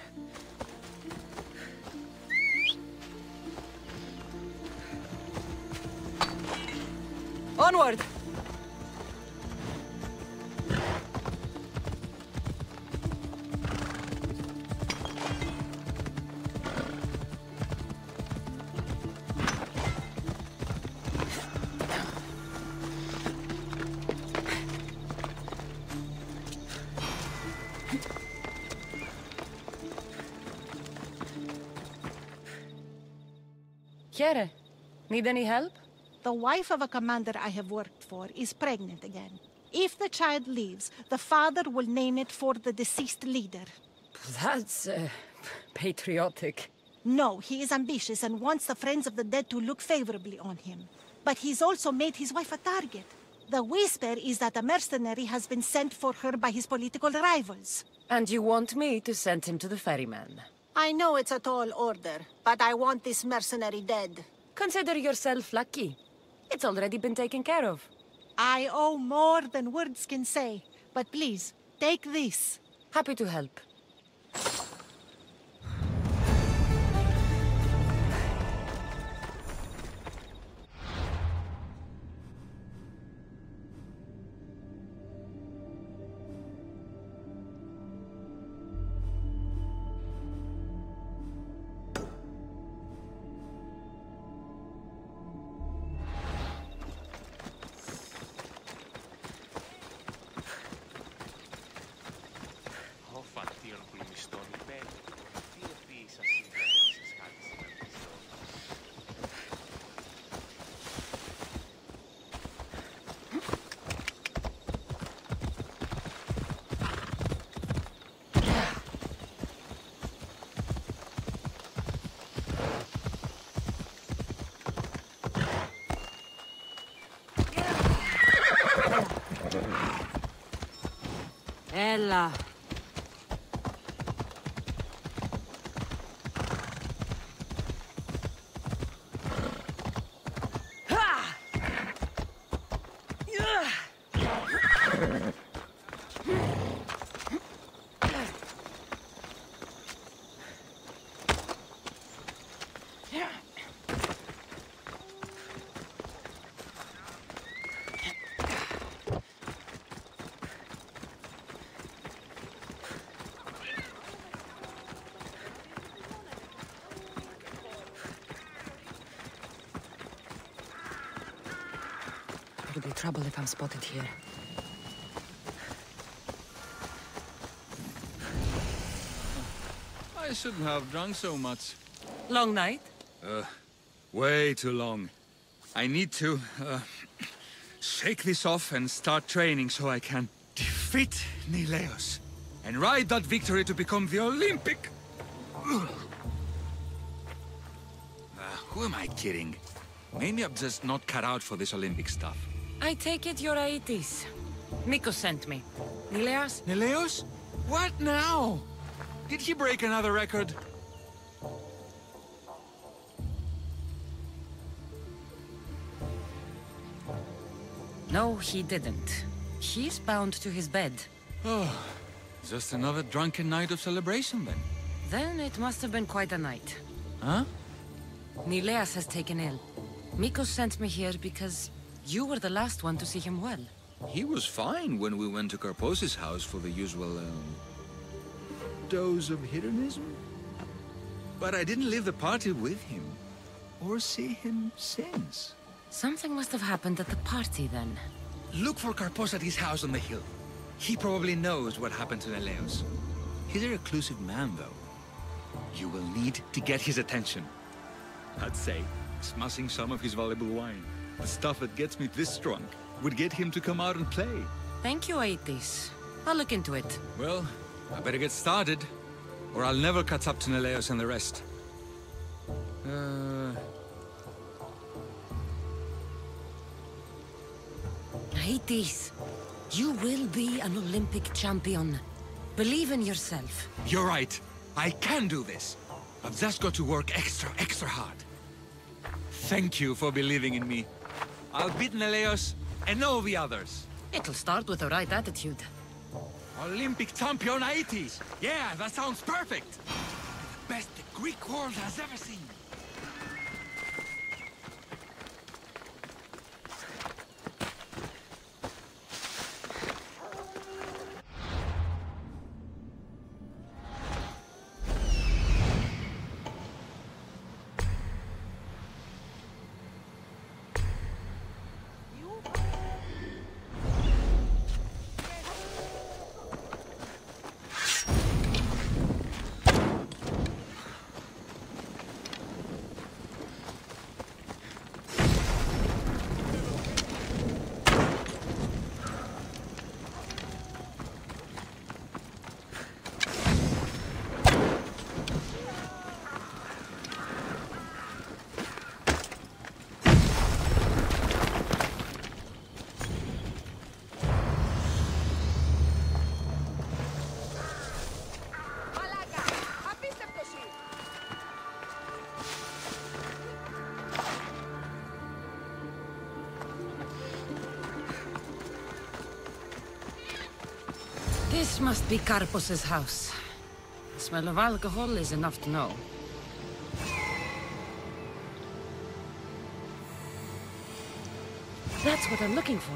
Onward! Here, need any help? The wife of a commander I have worked for is pregnant again. If the child leaves, the father will name it for the deceased leader. That's, patriotic. No, he is ambitious and wants the friends of the dead to look favorably on him. But he's also made his wife a target. The whisper is that a mercenary has been sent for her by his political rivals. And you want me to send him to the ferryman? I know it's a tall order, but I want this mercenary dead. Consider yourself lucky. It's already been taken care of. I owe more than words can say, but please, take this. Happy to help. Ella. It'll be trouble if I'm spotted here. I shouldn't have drunk so much. Long night? Way too long. I need to, shake this off and start training so I can defeat Nileos and ride that victory to become the Olympic. Who am I kidding? Maybe I'm just not cut out for this Olympic stuff. I take it you're Aetis. Miko sent me. Nileos? Nileos? What now? Did he break another record? No, he didn't. He's bound to his bed. Oh, just another drunken night of celebration then. Then it must have been quite a night. Huh? Nileas has taken ill. Miko sent me here because you were the last one to see him well. He was fine when we went to Karpos's house for the usual, dose of hedonism. But I didn't leave the party with him, or see him since. Something must have happened at the party then. Look for Karpos at his house on the hill. He probably knows what happened to Nileos. He's a reclusive man, though. You will need to get his attention. I'd say, smashing some of his valuable wine. The stuff that gets me this drunk would get him to come out and play. Thank you, Aetis. I'll look into it. Well, I better get started, or I'll never catch up to Nileos and the rest. Aetis, you will be an Olympic champion. Believe in yourself. You're right. I can do this. I've just got to work extra hard. Thank you for believing in me. I'll beat Neleos and all the others. It'll start with the right attitude. Olympic championitis! Yeah, that sounds perfect! The best the Greek world has ever seen. This must be Karpos's house. The smell of alcohol is enough to know. That's what I'm looking for.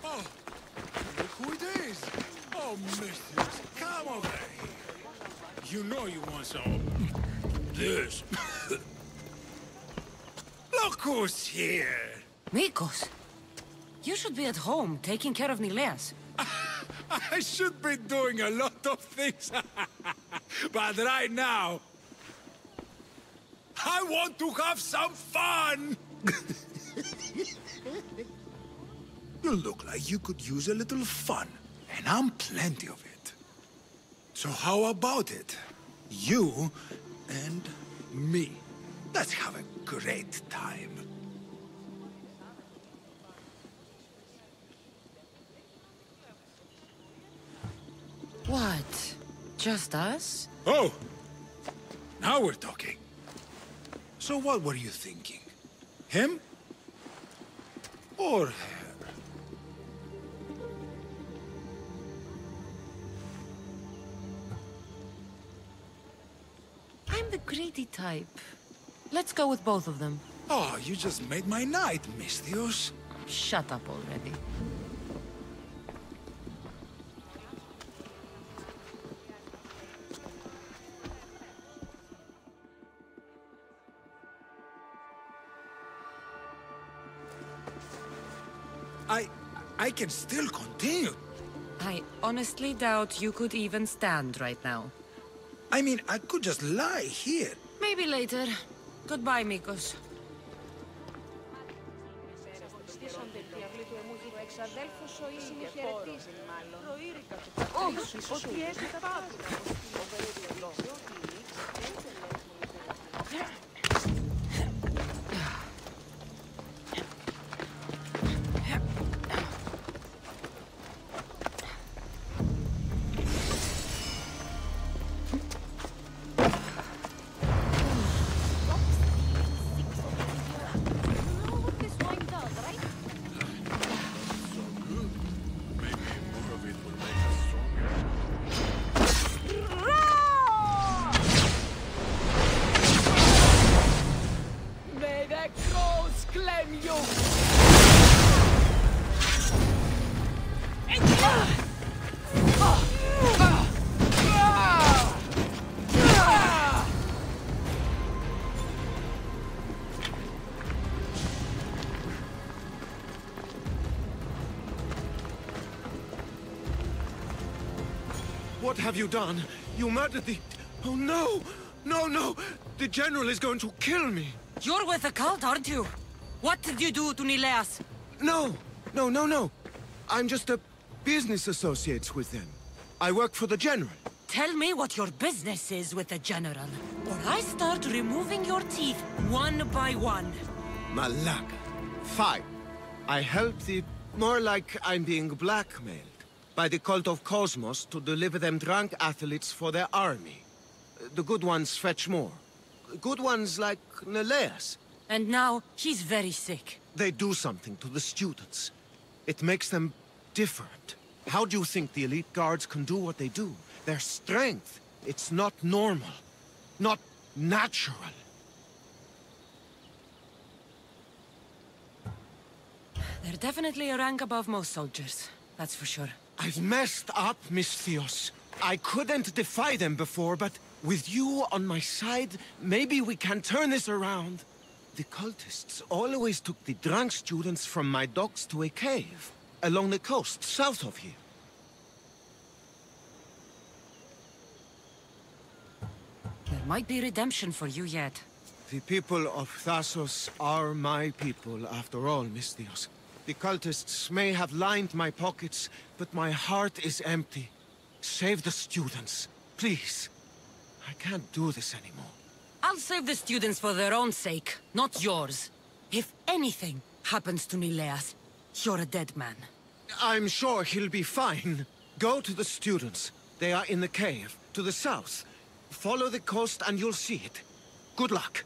Oh, look who it is. Oh, mistress, come over here. You know you want some of this. Look who's here. Nikos, you should be at home taking care of Nileas. I should be doing a lot of things. But right now, I want to have some fun. You look like you could use a little fun, and I'm plenty of it. So how about it? You and me. Let's have a great time. What? Just us? Oh! Now we're talking. So what were you thinking? Him? Or her? I'm the greedy type. Let's go with both of them. Oh, you just made my night, Misthios. Shut up already. I can still continue. I honestly doubt you could even stand right now. I mean, I could just lie here. Maybe later. Goodbye, Mikos. What have you done? You murdered the... Oh, no! No, no! The General is going to kill me! You're with the cult, aren't you? What did you do to Nileas? No! No. I'm just a business associate with them. I work for the General. Tell me what your business is with the General, or I start removing your teeth one by one. Malak. Fine. I help the... more like I'm being blackmailed by the cult of Cosmos to deliver them drunk athletes for their army. The good ones fetch more. Good ones like Neleas. And now, he's very sick. They do something to the students. It makes them different. How do you think the elite guards can do what they do? Their strength, it's not normal. Not natural. They're definitely a rank above most soldiers, that's for sure. I've messed up, Misthios. I couldn't defy them before, but with you on my side, maybe we can turn this around. The cultists always took the drunk students from my docks to a cave, along the coast, south of here. There might be redemption for you yet. The people of Thassos are my people, after all, Misthios. The cultists may have lined my pockets, but my heart is empty. Save the students, please. I can't do this anymore. I'll save the students for their own sake, not yours. If anything happens to Neleas, you're a dead man. I'm sure he'll be fine. Go to the students. They are in the cave, to the south. Follow the coast and you'll see it. Good luck.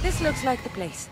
This looks like the place.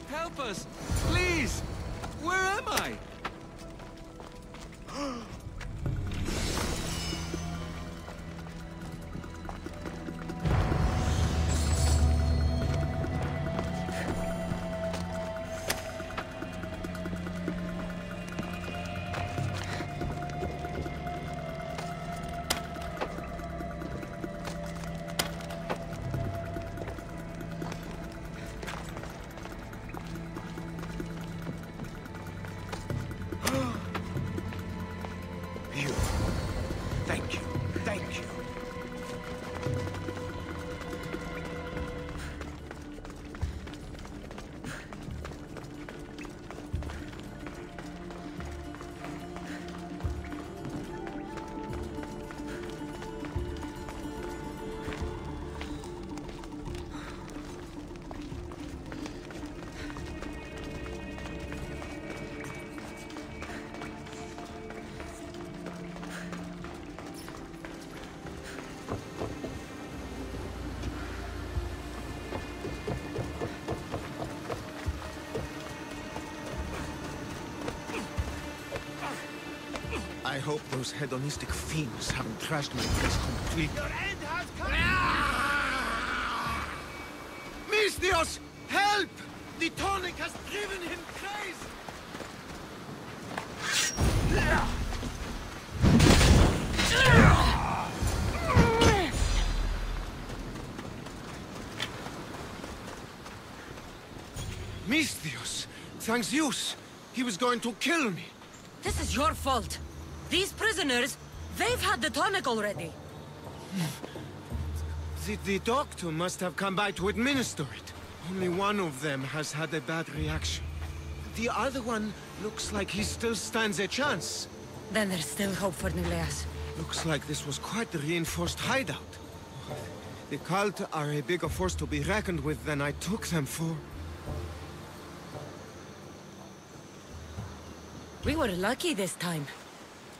Help us! Please! Where am I? I hope those hedonistic fiends haven't trashed my place completely. Your end has come! Misthios! Help! The tonic has driven him crazy! Misthios! Thanks Zeus! He was going to kill me! This is your fault. These prisoners, they've had the tonic already. The doctor must have come by to administer it. Only one of them has had a bad reaction. The other one looks like he still stands a chance. Then there's still hope for Nileas. Looks like this was quite a reinforced hideout. The cult are a bigger force to be reckoned with than I took them for. We were lucky this time.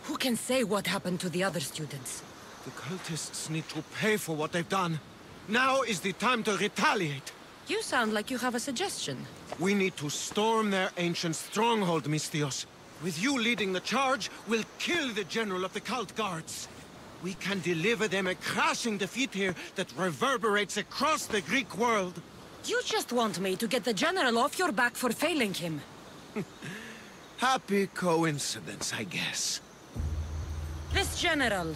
Who can say what happened to the other students? The cultists need to pay for what they've done. Now is the time to retaliate. You sound like you have a suggestion. We need to storm their ancient stronghold, Misthios. With you leading the charge, we'll kill the general of the cult guards. We can deliver them a crashing defeat here that reverberates across the Greek world. You just want me to get the general off your back for failing him. Happy coincidence, I guess. This general,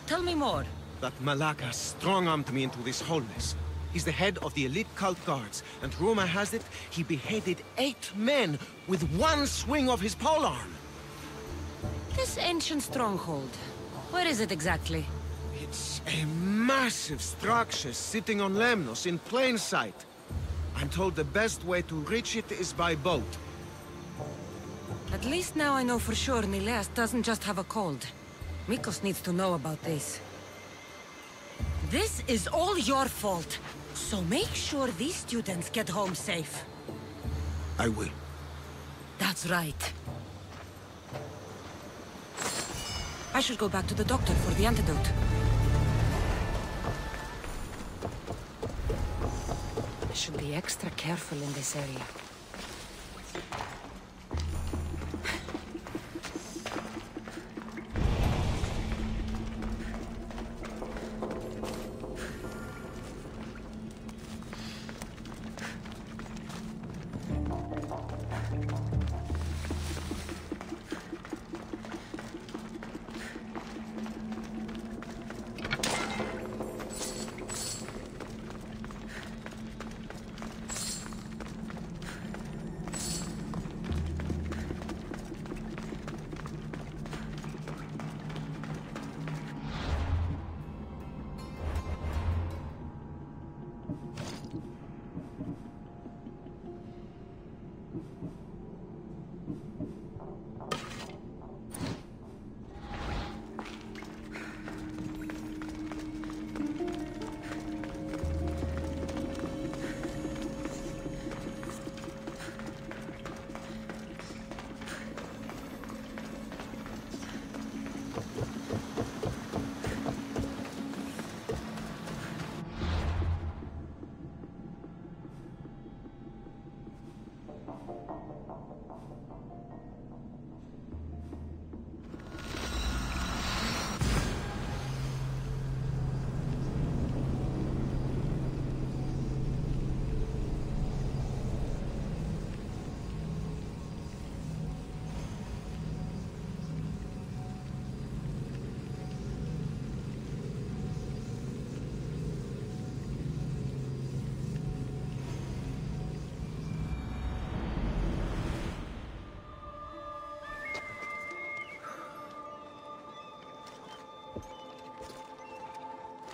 tell me more. That Malaka strong-armed me into this whole mess. He's the head of the elite cult guards, and rumor has it, he beheaded 8 men with one swing of his polearm. This ancient stronghold, where is it exactly? It's a massive structure sitting on Lemnos in plain sight. I'm told the best way to reach it is by boat. At least now I know for sure Nileas doesn't just have a cold. Mikos needs to know about this. This is all your fault. So make sure these students get home safe. I will. That's right. I should go back to the doctor for the antidote. I should be extra careful in this area.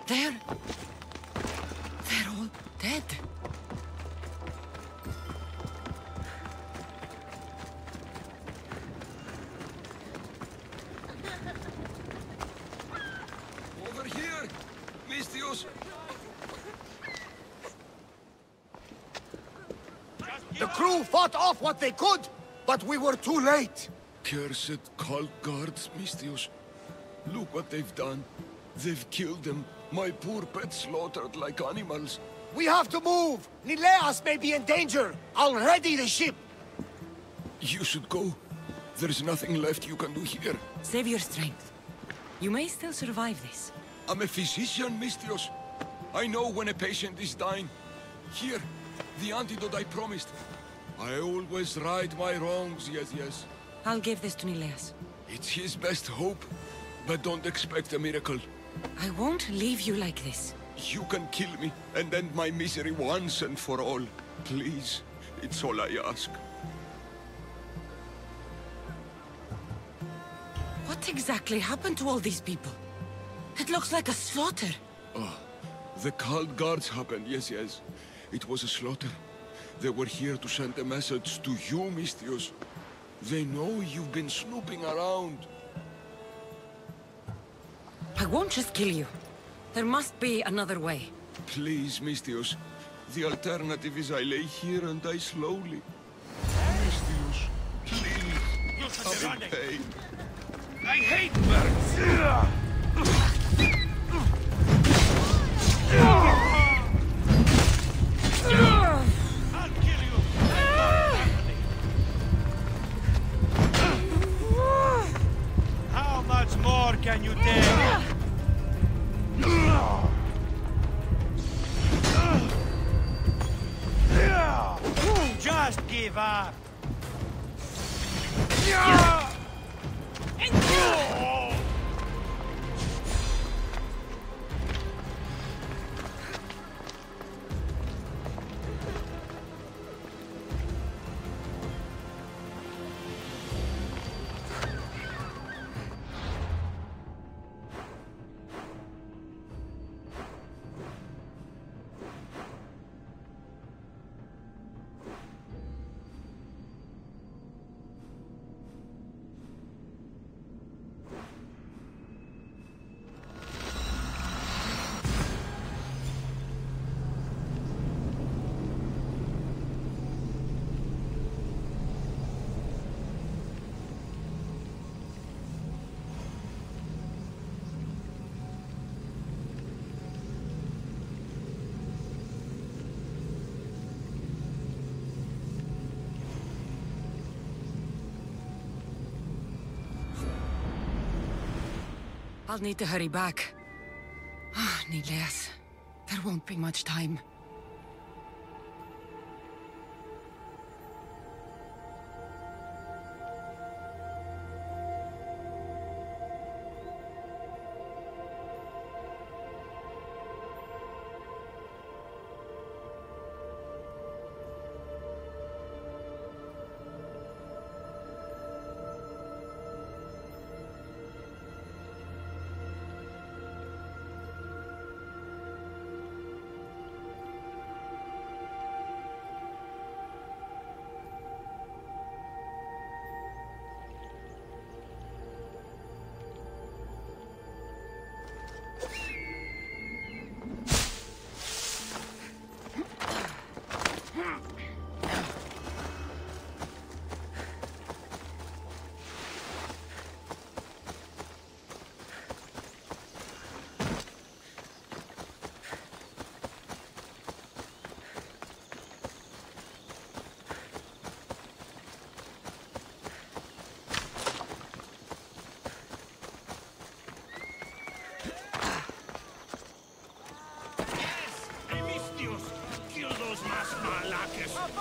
They're all dead. Over here, Misthios. The crew fought off what they could, but we were too late. Cursed cult guards, Misthios. Look what they've done. They've killed them. My poor pets slaughtered like animals. We have to move! Nileas may be in danger! I'll ready the ship! You should go. There's nothing left you can do here. Save your strength. You may still survive this. I'm a physician, Mistios. I know when a patient is dying. Here, the antidote I promised. I always right my wrongs, yes. I'll give this to Nileas. It's his best hope, but don't expect a miracle. I won't leave you like this. You can kill me and end my misery once and for all. Please, it's all I ask. What exactly happened to all these people? It looks like a slaughter. Oh, the cult guards happened, yes. It was a slaughter. They were here to send a message to you, Mistios. They know you've been snooping around. I won't just kill you. There must be another way. Please, Mistios. The alternative is I lay here and die slowly. Mistios, please. I'm in pain. I hate birds! I'll kill you! How much more can you take? Just give up! I'll need to hurry back. Ah, Nileas. There won't be much time.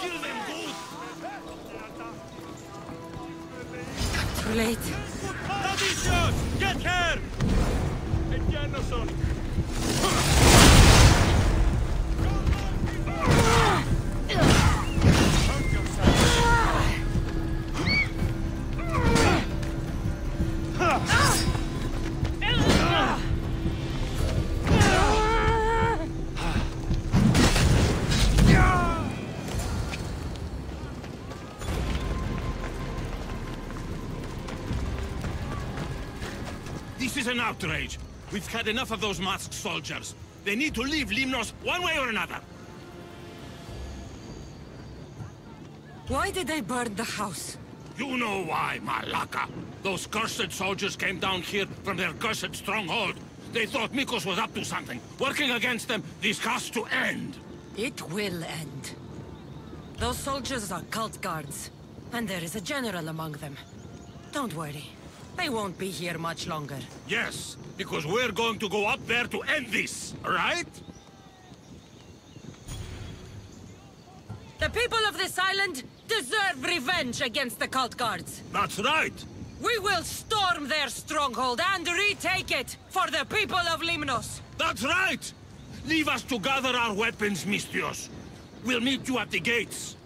Kill them good! Too late. Odysseus! Get here! Etienneson! This is an outrage. We've had enough of those masked soldiers. They need to leave Limnos one way or another. Why did they burn the house? You know why, Malaka. Those cursed soldiers came down here from their cursed stronghold. They thought Mikos was up to something. Working against them, this has to end. It will end. Those soldiers are cult guards, and there is a general among them. Don't worry. They won't be here much longer. Yes, because we're going to go up there to end this, right? The people of this island deserve revenge against the cult guards. That's right. We will storm their stronghold and retake it for the people of Limnos. That's right! Leave us to gather our weapons, Mistios. We'll meet you at the gates.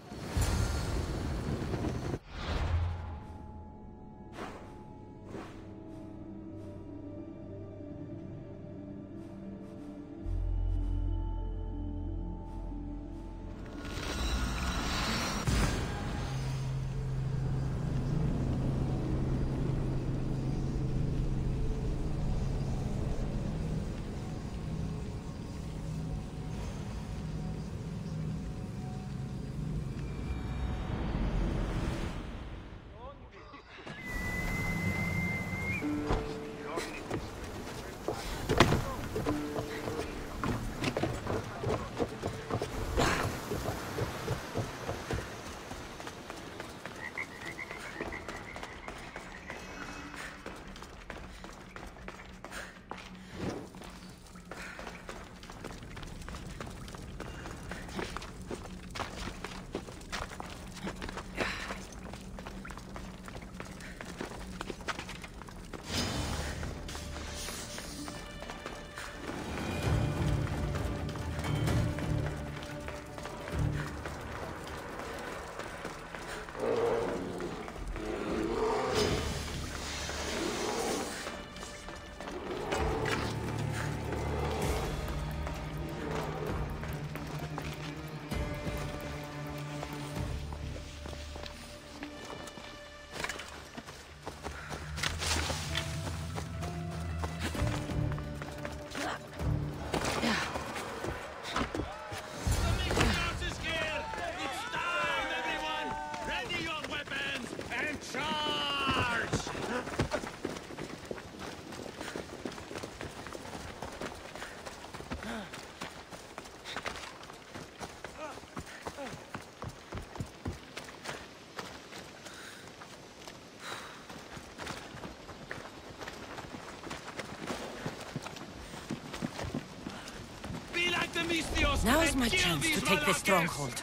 Now's my chance to take the stronghold.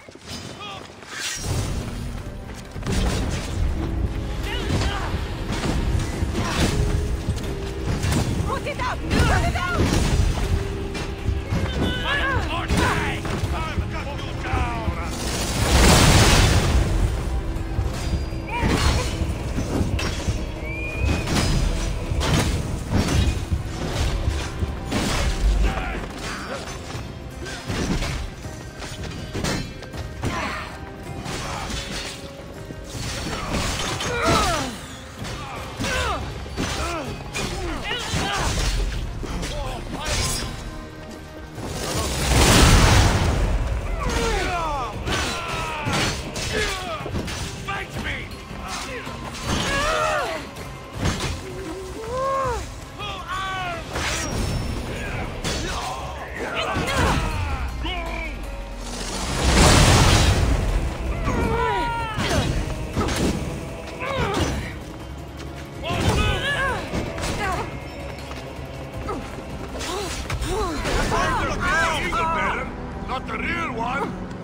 Put it out! Put it out! Fight or die! I've got you down! Not the real one!